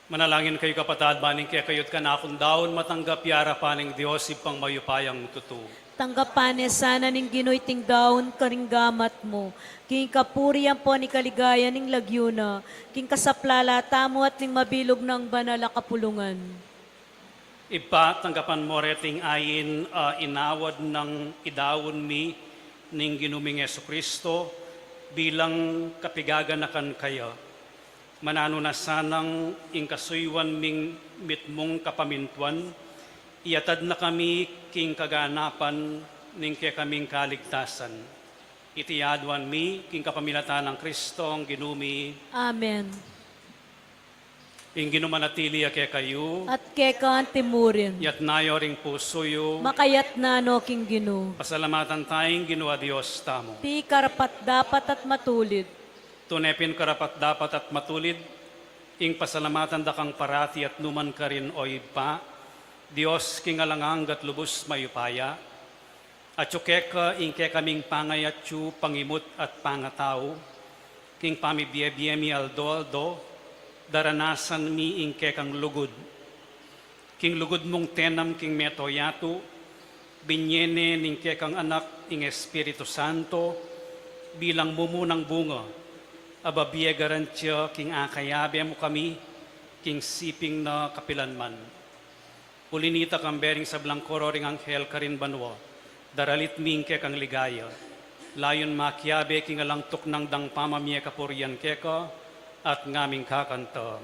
Manalangin kayo kapatad, baning kaya kayo't kanakong daon matanggap yara paning Diyos ipang mayupayang tutu. Tanggapanes sana ning Ginoy ting daon karinggamat mo. King kapuriyan po ni kaligaya ning lagyuna. King kasaplala tamo at ning mabilog ng banala kapulungan. Ipa, tanggapan mo reting ayin inawad ng idawon mi ning ginuming Yesu Kristo bilang kapigaganakan kaya. manano na sanang ingkasuywan ming mitmong kapamintuan, iatad na kami king kaganapan ning ke kaming kaligtasan. Itiadwan mi king kapamilatan ng Kristo ang ginumi, Amen. ing ginumanatili ke kayo, At kekan timurin, yat nayo ring pusoyo, makayat na no king Gino. pasalamatan tayong ginawa Diyos tamo. Ti karapat dapat at matulid, Tunepin karapat dapat at matulid, ing pasalamatan da kang parati at numan ka rin oy pa, Diyos king alangang gat lubos mayupaya, at ka ing ke kaming pangay at yu pangimut at pangatao, king pamibiyebye mi aldo, daranasan mi ing ke kang lugod. King lugod mong tenam king metoyato, binyene ning ke kang anak ing Espiritu Santo, bilang mumunang bunga, ababiegaran tiyo king akayabe mo kami, king siping na kapilanman. Ulinita kang bering sa blangkoro ring anghel karin banwa, daralit ming ke kang ligaya. Layon makiabe king alangtok ng dang pamamye kapurian keka, at ngaming kakanta.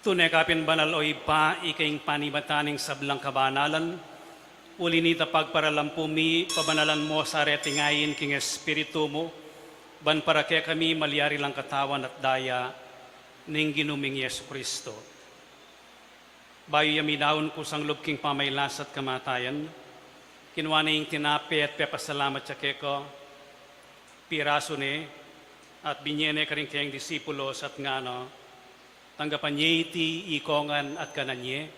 Tunay kapin banal o ipa, ikaing panibataning sablang kabanalan, ulinita pagparalampu mi, pabanalan mo sa retingayin king Espiritu mo, ban para kaya kami malyari lang katawan at daya, ning ginuming Yesu Kristo. Bayo yaminaon ko sang lubking pamaylas at kamatayan, kinuha na yung tinapi at pepasalamat sa keko, piraso ni, at binyene ka rin kayang disipulos at ngano, tanggapan niya iti ikongan at kananye,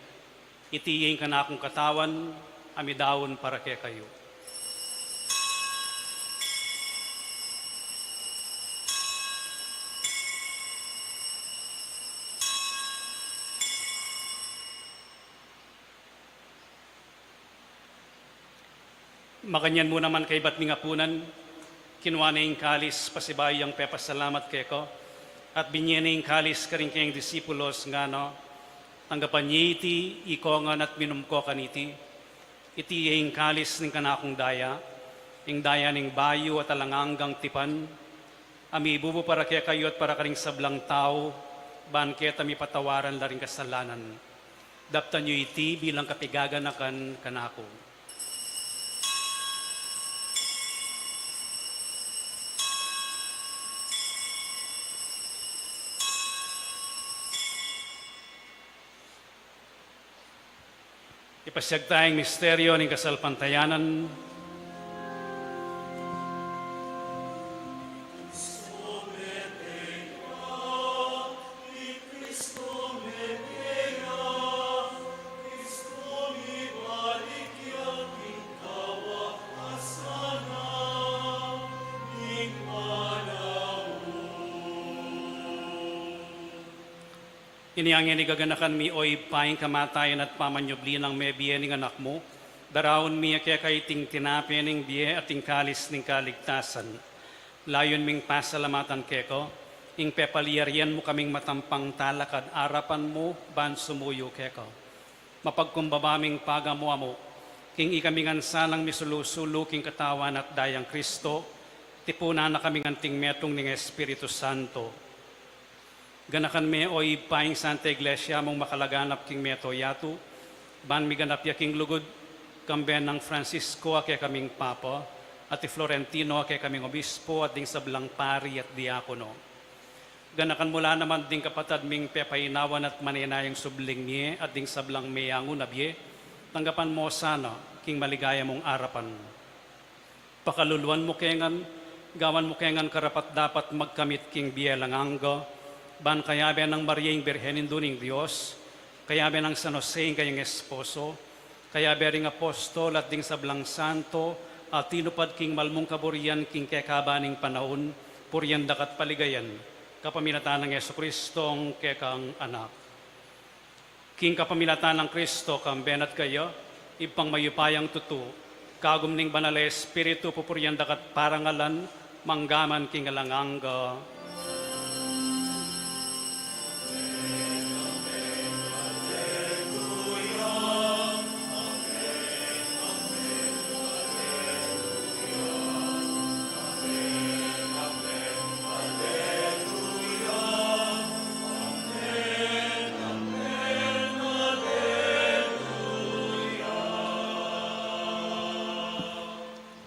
itiing ka na akong katawan, amidawon para kaya kayo. Makanyan mo naman kay ba't mingapunan, kinuha na yung kalis, pasibayang pepasalamat kay ko, at binyene yung kalis ka rin kayong disipulos nga no, tanggapan niya iti, ikongan at minumko kaniti, iti yung kalis ng kanakong daya, yung daya ng bayo at alanganggang tipan, ami ibubo para kaya kayo at para karing sablang tao, banket ami patawaran la rin kasalanan. Daptan nyo iti bilang kapigaganakan kanako. Ipasyag tayong misteryo ng kasalpantayanan. Iniyangin ni gaganakan mi oy paing kamatayan at pamanyobli ng may biye ning anak mo. Daraon mi kaya kaiting tinapi ning biye at kalis ning kaligtasan. Layon ming pasalamatan keko, ing pepaliyarian mo kaming matampang talakad arapan mo ban sumuyo keko. Mapagkumbabaming paga mo amo, king ikamingan sanang misulusulo king katawan at dayang Kristo, tipuna na kaming anting metong ning Espiritu Santo. Ganakan me oy paing Santa Iglesia mong makalaganap king meto yatu, ban mi ganap ya king lugod kamben ng Francisco ake kaming Papa, at Florentino ake kaming Obispo at ding sablang pari at diakono. Ganakan mula naman ding kapatad ming pepainawan at maninayang subling niye at ding sablang mayangun na biye, tanggapan mo sana king maligaya mong arapan. Pakaluluan mo kengan, gawan mo kengan karapat dapat magkamit king biye langangga, ban kayabe ng Mariaing Birhenin duning Diyos, kayabe ng San Jose kayang esposo, kayabe ring apostol at ding sablang santo, at tinupad king malmong kaburian king kekabaning panahon, puriyan dakat paligayan, kapaminatan ng Yesu Kristo ang kekang anak. King kapaminatan ng Kristo kamben at kayo, ipang mayupayang tutu, kagum ning banal Espiritu pupuriyan dakat parangalan, manggaman king alangangga.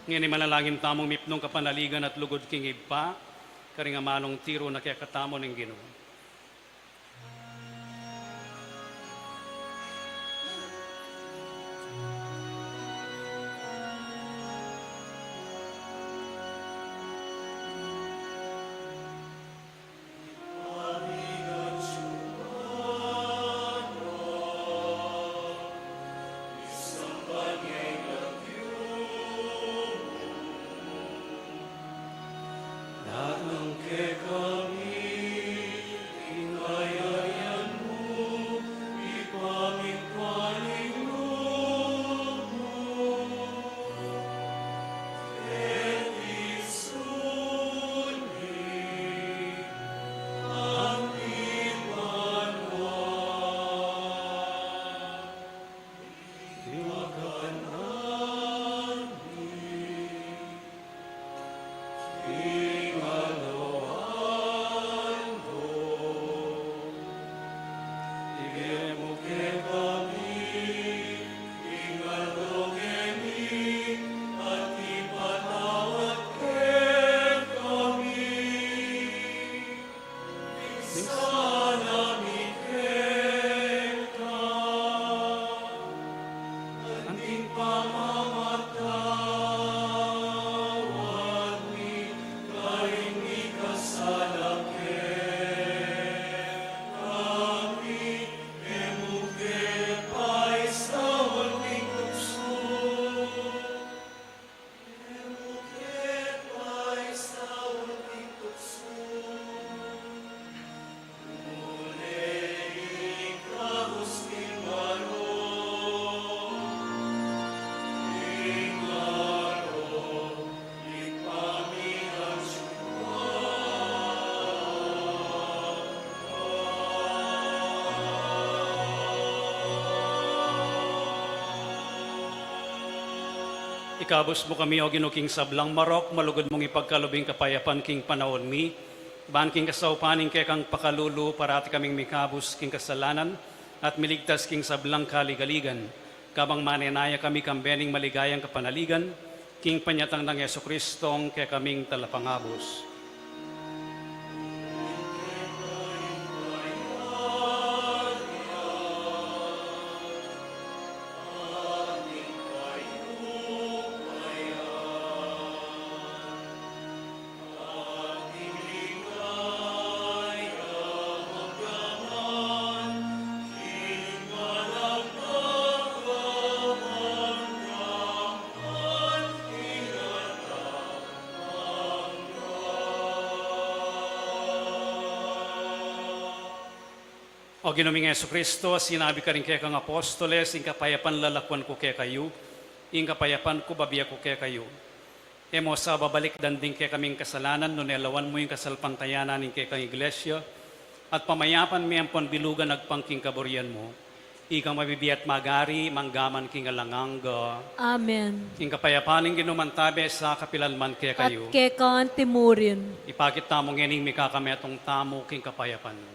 Ngini manalangin tamong mipnong kapanaligan at lugod king ipa, karingamanong tiro na kaya katamo ng Ginoo. Ikabos mo kami o ginuking sablang marok, malugod mong ipagkalubing kapayapan king panahon mi, ban king kasaupaning kekang pakalulu, parati kaming mikabos king kasalanan, at miligtas king sablang kaligaligan, kabang manenaya kami kambening maligayang kapanaligan, king panyatang ng Yesu Kristong kaya kaming talapangabos. O Ginoong Yesu Kristo, sinabi ka rin kaya kang apostoles, ing kapayapan lalakwan ko kaya kayo, ing kapayapan ko babiya ko kaya kayo. Emo sa babalik danding kaya kaming kasalanan, no nelawan mo yung kasalpantayanan ing kaya kang iglesia, at pamayapan mi ang panbilugan nagpangking kaburian mo, ikang mabibiyat magari, manggaman king alanganga, Amen. ing kapayapan ing ginumantabe sa kapilanman kaya At kayo. kekan timurin. Ipakit tamong yaning mikakametong tamo king kapayapan.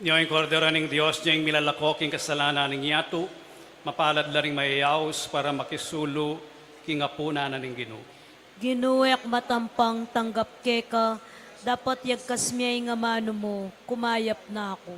Niyo ang kordero ng Diyos, niyang milalako king kasalanan ng yato, mapalad la ring mayayaos para makisulo king apuna na ning Ginoo. Ginuek matampang tanggap keka, dapat yagkas miyay nga mano mo, kumayap na ako.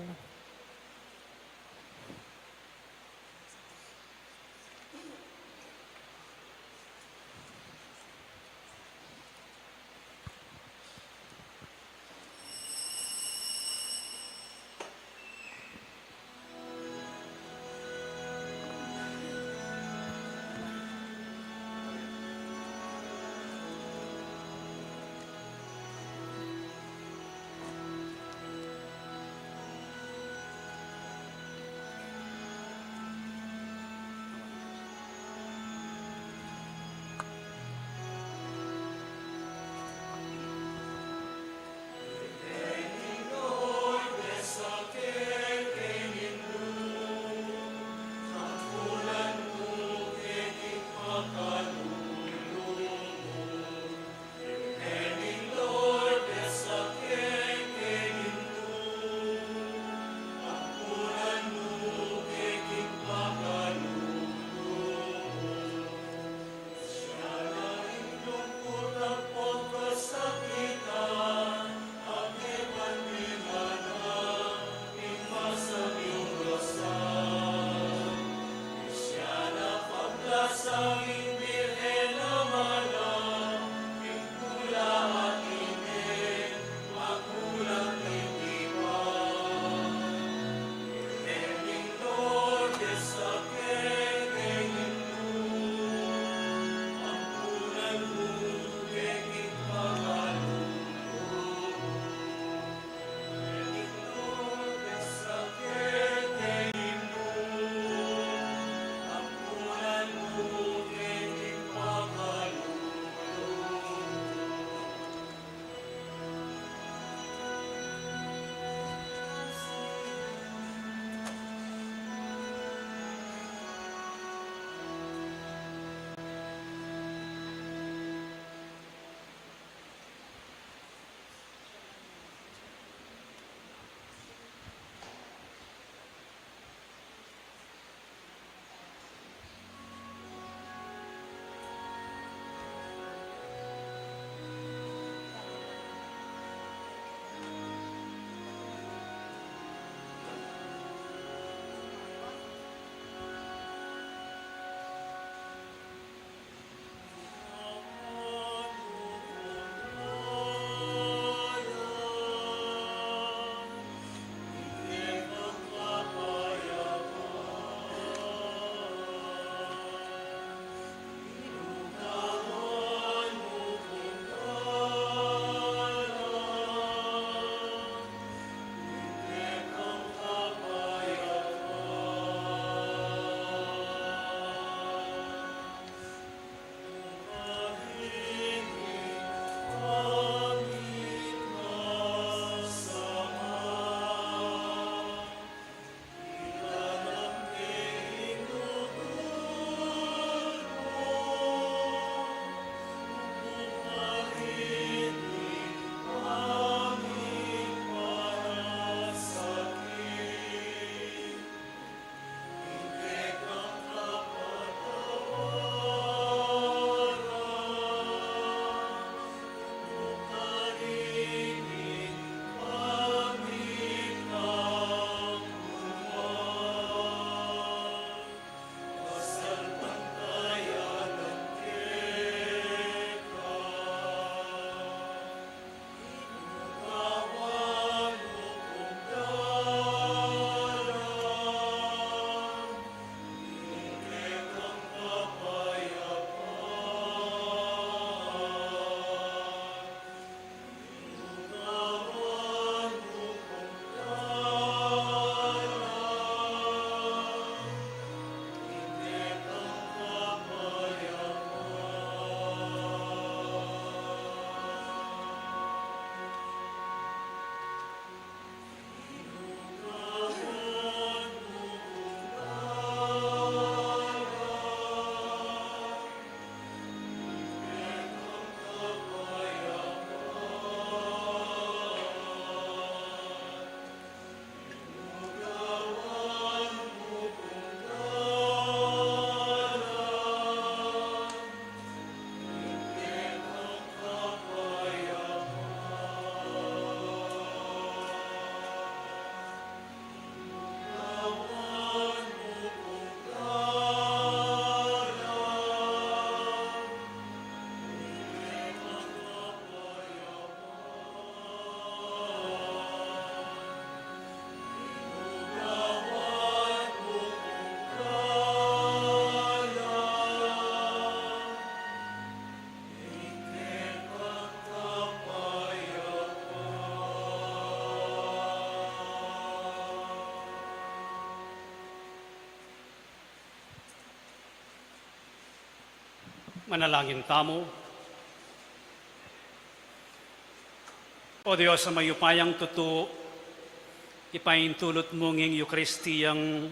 Manalangin tamo. O Diyos, sa mayupayang tuto, ipaintulot mong ing Eucharistiyang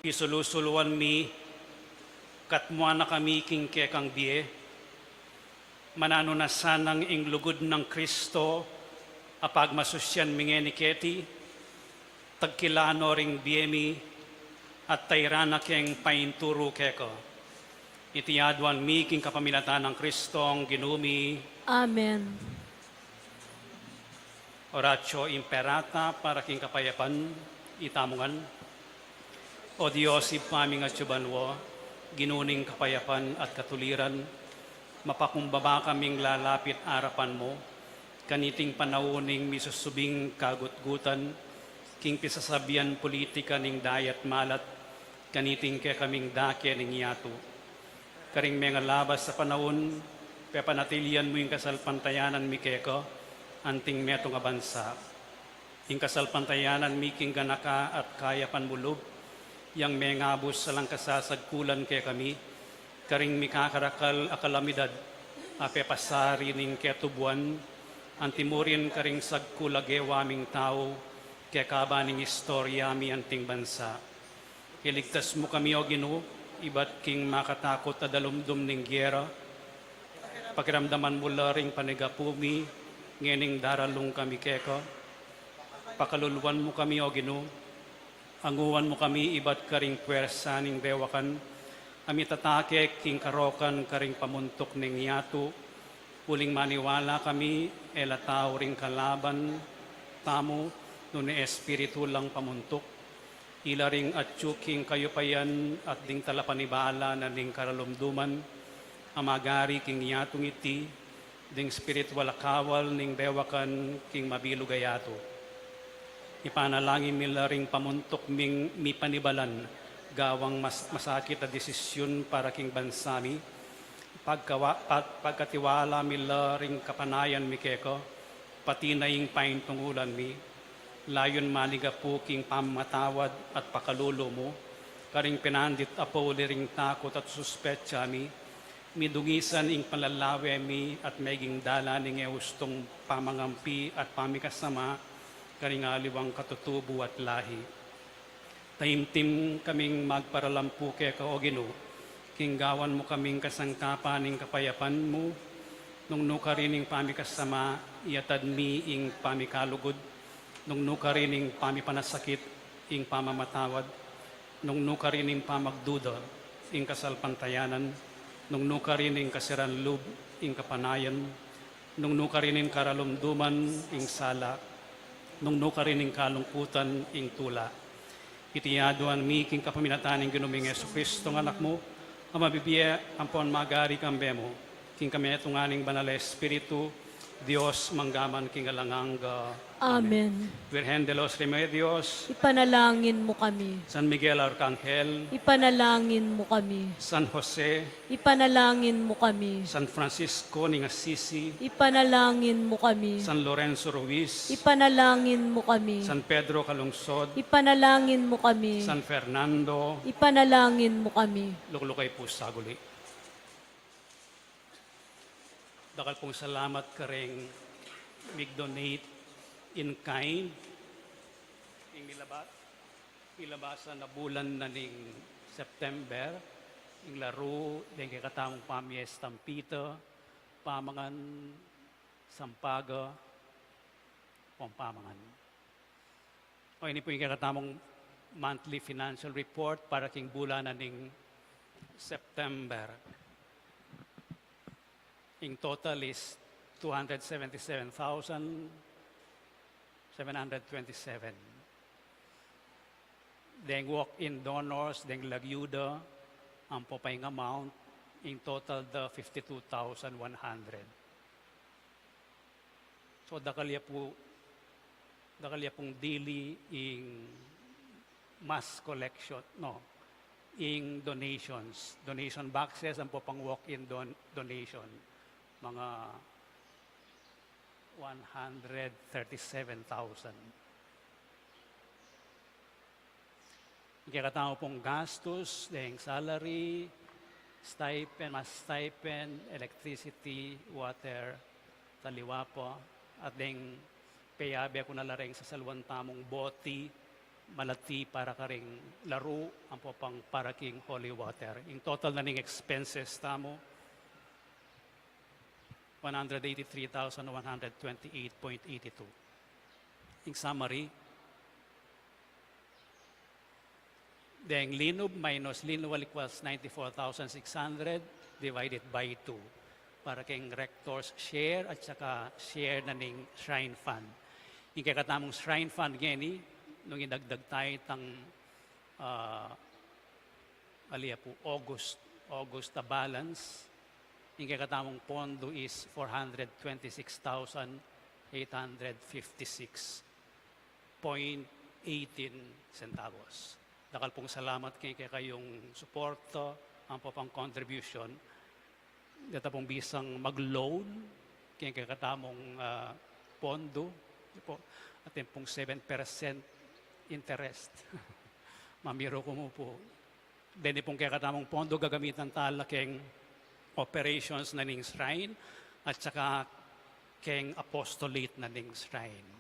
isulusulwan mi, katmuan na kami king kekang biye, manano na sanang ing lugod ng Kristo, apag masusyan mingeniketi, tagkilano ring biyemi, at tayrana keng painturo keko. Itiyadwan mi king kapamilatan ng Kristong ginumi, Amen. Oratio imperata para king kapayapan, itamungan. O Diyos, ipaming at subanwo, ginuning kapayapan at katuliran, mapakumbaba kaming lalapit arapan mo, kaniting panauning misusubing kagutgutan, king pisasabian politika ning dayat malat, kaniting kaya kaming dake ning yato. Karing mga labas sa panahon, pepanatilian mo yung kasalpantayanan mi keko, anting meto nga bansa. Yung kasalpantayanan mi king ganaka at kaya panmulog, yang mengabos sa lang kasasagkulan kay kami, karing mikakarakal akalamidad, apepasari ning ketubuan, antimurin karing sagkulagewaming tao, kaya kabaning istorya mi anting bansa. Iligtas mo kami o Ginoo, iba't king makatakot at dalumdum ning gyera, pakiramdaman mo laring panigapumi, ngening daralong kami keko, pakaluluan mo kami o Ginoo, anguwan mo kami iba't karing puwersa ning dewakan, amit atake king karokan karing pamuntok ning yato, uling maniwala kami, elatao ring kalaban, tamo, no ni espiritu lang pamuntok, ilaring at tsuking kayupayan at ding talapanibala na ning karalumduman, amagari king yatong iti, ding spiritual akawal ning dewakan king mabilugayato. Ipanalangin nila ring pamuntok ming mi panibalan, gawang masakit na desisyon para king bansami, pagkatiwala mila ring kapanayan mi keko, pati na ing paintungulan mi, layon maliga po king pamatawad at pakalulo mo, karing pinandit apo ring takot at suspetsa mi, midungisan ing palalawe mi at meging dala ning eustong pamangampi at pamikasama, karing aliwang katutubo at lahi. Taimtim kaming magparalampu kay ka o Ginoo, kinggawan mo kaming kasangkapan ning kapayapan mo, nung nukarining pamikasama, iatad mi ing pamikalugod, nung nukarining pamipanasakit, ing pamamatawad, nung nukarining pamagduda, ing kasalpantayanan, nung nukarining kasiranlub, ing kapanayan, nung nukarining karalumduman, ing sala, nung nukarining kalungkutan, ing tula. Itiyaduan mi king kapaminataning ginuming Yesu Kristo ng anak mo, ang mabibiya ang pon magari kambemo, king kami etunganing banal Espiritu, Dios manggaman king alanganga. Amen. Virgen de los Remedios, Ipanalangin mo kami. San Miguel Arcangel, Ipanalangin mo kami. San Jose, Ipanalangin mo kami. San Francisco ning Assisi, Ipanalangin mo kami. San Lorenzo Ruiz, Ipanalangin mo kami. San Pedro Calungsod, Ipanalangin mo kami. San Fernando, Ipanalangin mo kami. luklukay po sa guli. Dakal pong salamat karing mig-donate in kind, ing milabasan na bulan na ning September, ing laro, din kay katamong pamies Tampito, pamangan Sampaga, pamangan. O ini po yung katamong monthly financial report para king bulan na ning September. In total is 277,727. Then walk-in donors, then lagyuda, ang popaying amount, in total the 52,100. So dakalya pong daily in mass collection, in donations. Donation boxes, ang popang walk-in donation. Mga 137,000. Kaya katao pong gastos, dahil salary, stipend, electricity, water, taliwa po. At ding payabe ako na lareng sa salwan tamong boti, malati para karing laro, ang po pang para king holy water. In total na ning expenses tamo, 183,128.82. In summary, the Linub minus Linual equals 94,600 divided by 2 para kayong rector's share at saka share na ning shrine fund. Yung kakatamong shrine fund gani, nung idagdag tayo tang aliya po, August na balance, yung kakatamong pondo is 426,856.18 centavos. Dakal pong salamat kay kayong suporto, ang po pang contribution. Dito pong bisang mag-loan, kay kakatamong pondo, po, at yung pong 7% interest. Mamiro ko mo po. Then pong kakatamong pondo gagamitan tala keng operations na ning shrine at saka keng apostolate na ning shrine.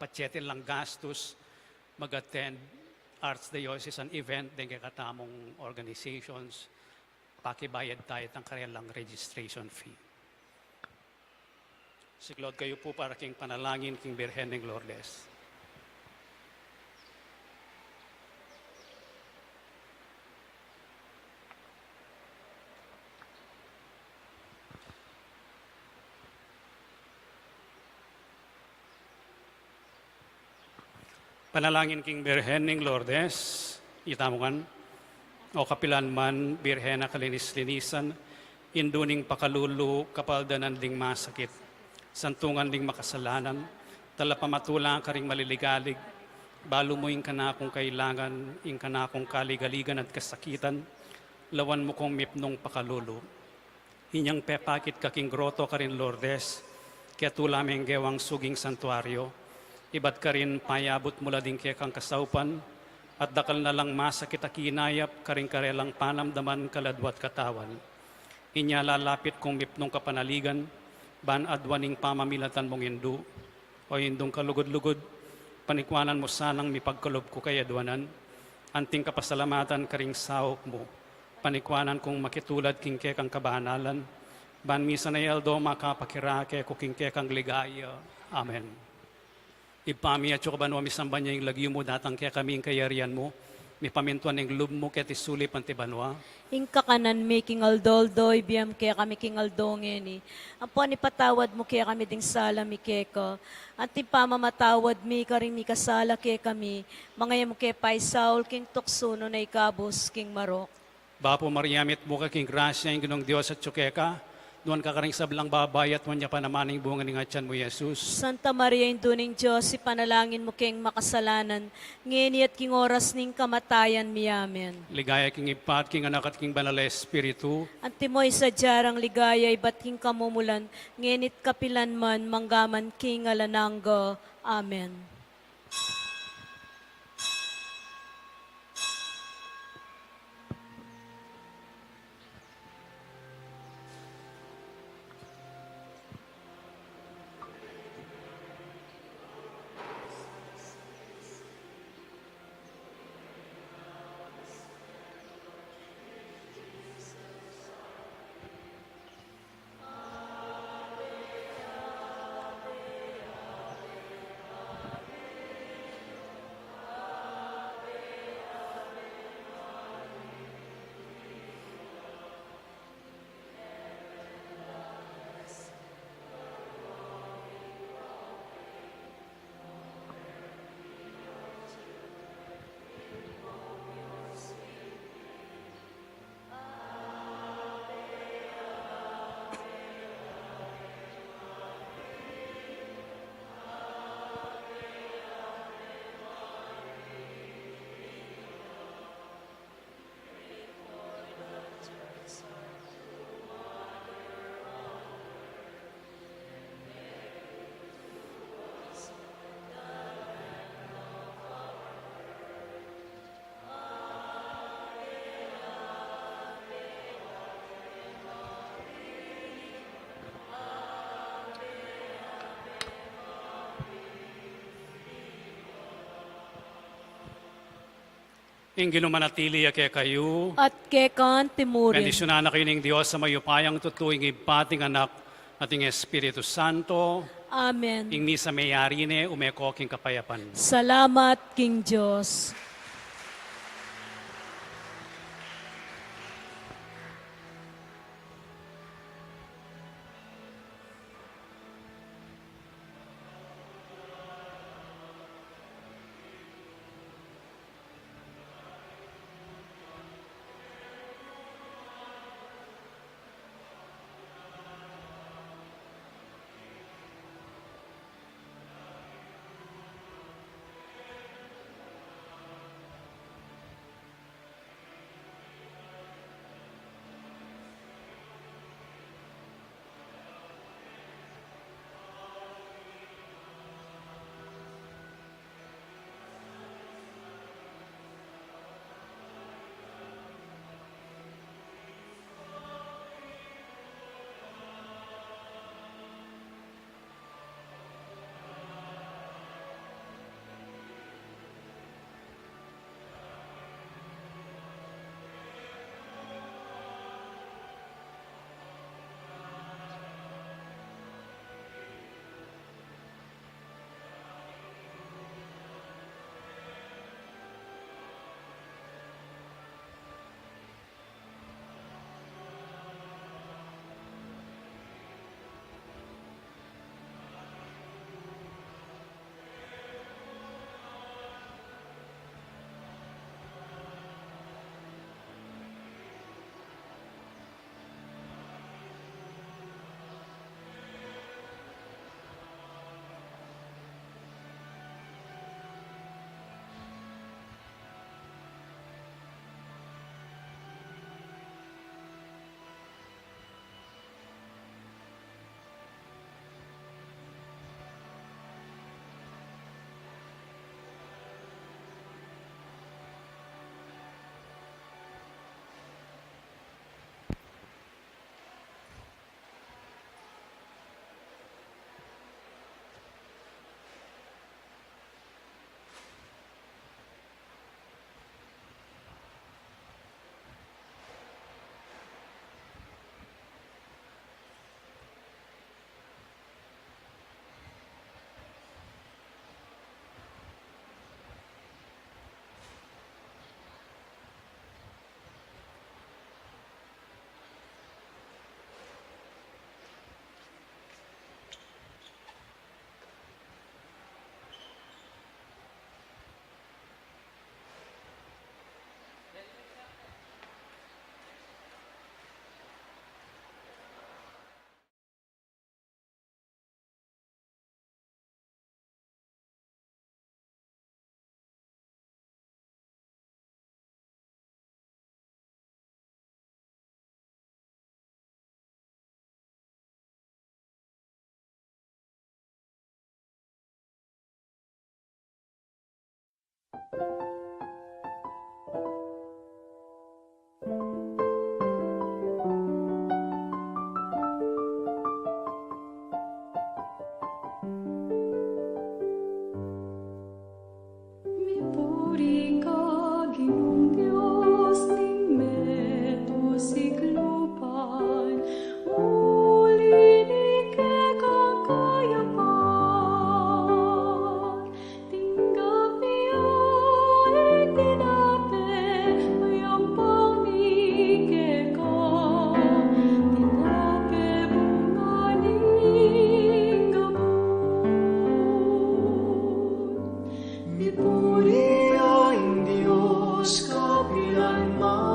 Patyetin lang gastos mag-attend Archdiocesan event din kakatamong organizations, pakibayad tayo ng kanilang registration fee. Siklod kayo po para king panalangin king Birhen ng Lourdes. Panalangin king Birhen ng Lourdes, itamukan, o kapilan man, Birhen na kalinis-linisan, induning pakalulu, kapaldanan ding masakit, santungan ding makasalanan, talapamatulang ka ring maliligalig, balo mo yung kanakong kailangan, yung kanakong kaligaligan at kasakitan, lawan mo kong mipnong pakalulu. Inyang pepakit kaking groto ka rin Lourdes, kaya tulameng gewang suging santuaryo, ibat ka rin payabot mula din kaya kang kasaupan, at dakal na lang masakit akinayap, karing karelang panamdaman kaladwat katawan. Inya lalapit kong mipnong kapanaligan, ban adwaning pamamilatan mong indu, o indong kalugod-lugod, panikwanan mo sanang mipagkalob ko kay adwanan, anting kapasalamatan karing sahok mo, panikwanan kong makitulad king kaya kang kabanalan, ban misa na yaldo makapakirake ko king kaya kang ligaya. Amen. Ipami at yung kabanwa misamban niya yung lagyo mo datang kaya kami yung kayarian mo. May pamintuan ng lub mo kaya tisulip ang tibanwa. Ing kakanan mi king aldoldo, ibiyam kaya kami king aldongeni. Ang po ni patawad mo kaya kami ding sala mi keka. At pamamatawad mi karing mi kasala kaya kami. Mga mo kaya paisaul king tuksuno na ikabos king marok. Bapo Mariamit mo ka king grasya yung ginong Diyos at tsukeka. Doon ka karing sablang babayat mo niya panamaning bunga ng atyan mo, Jesus. Santa Maria, induning Diyos, ipanalangin mo king makasalanan, ngeni at king oras ning kamatayan mi amen. Ligaya king ipat, king anak at king banal na espiritu. Antimoy sa jarang ligaya, ibat king kamumulan, ngenit kapilan man, manggaman king alananggo. Amen. Ingino manatili kay kayo. at kekan timurin. Bendisyonan na kayo ng Diyos sa mayupayang tutuing ibating anak ating Espiritu Santo. Amen. Ing misa mayari ne umeko king kapayapan. Salamat, King Diyos. Ipuri ang Diyos kapilanman.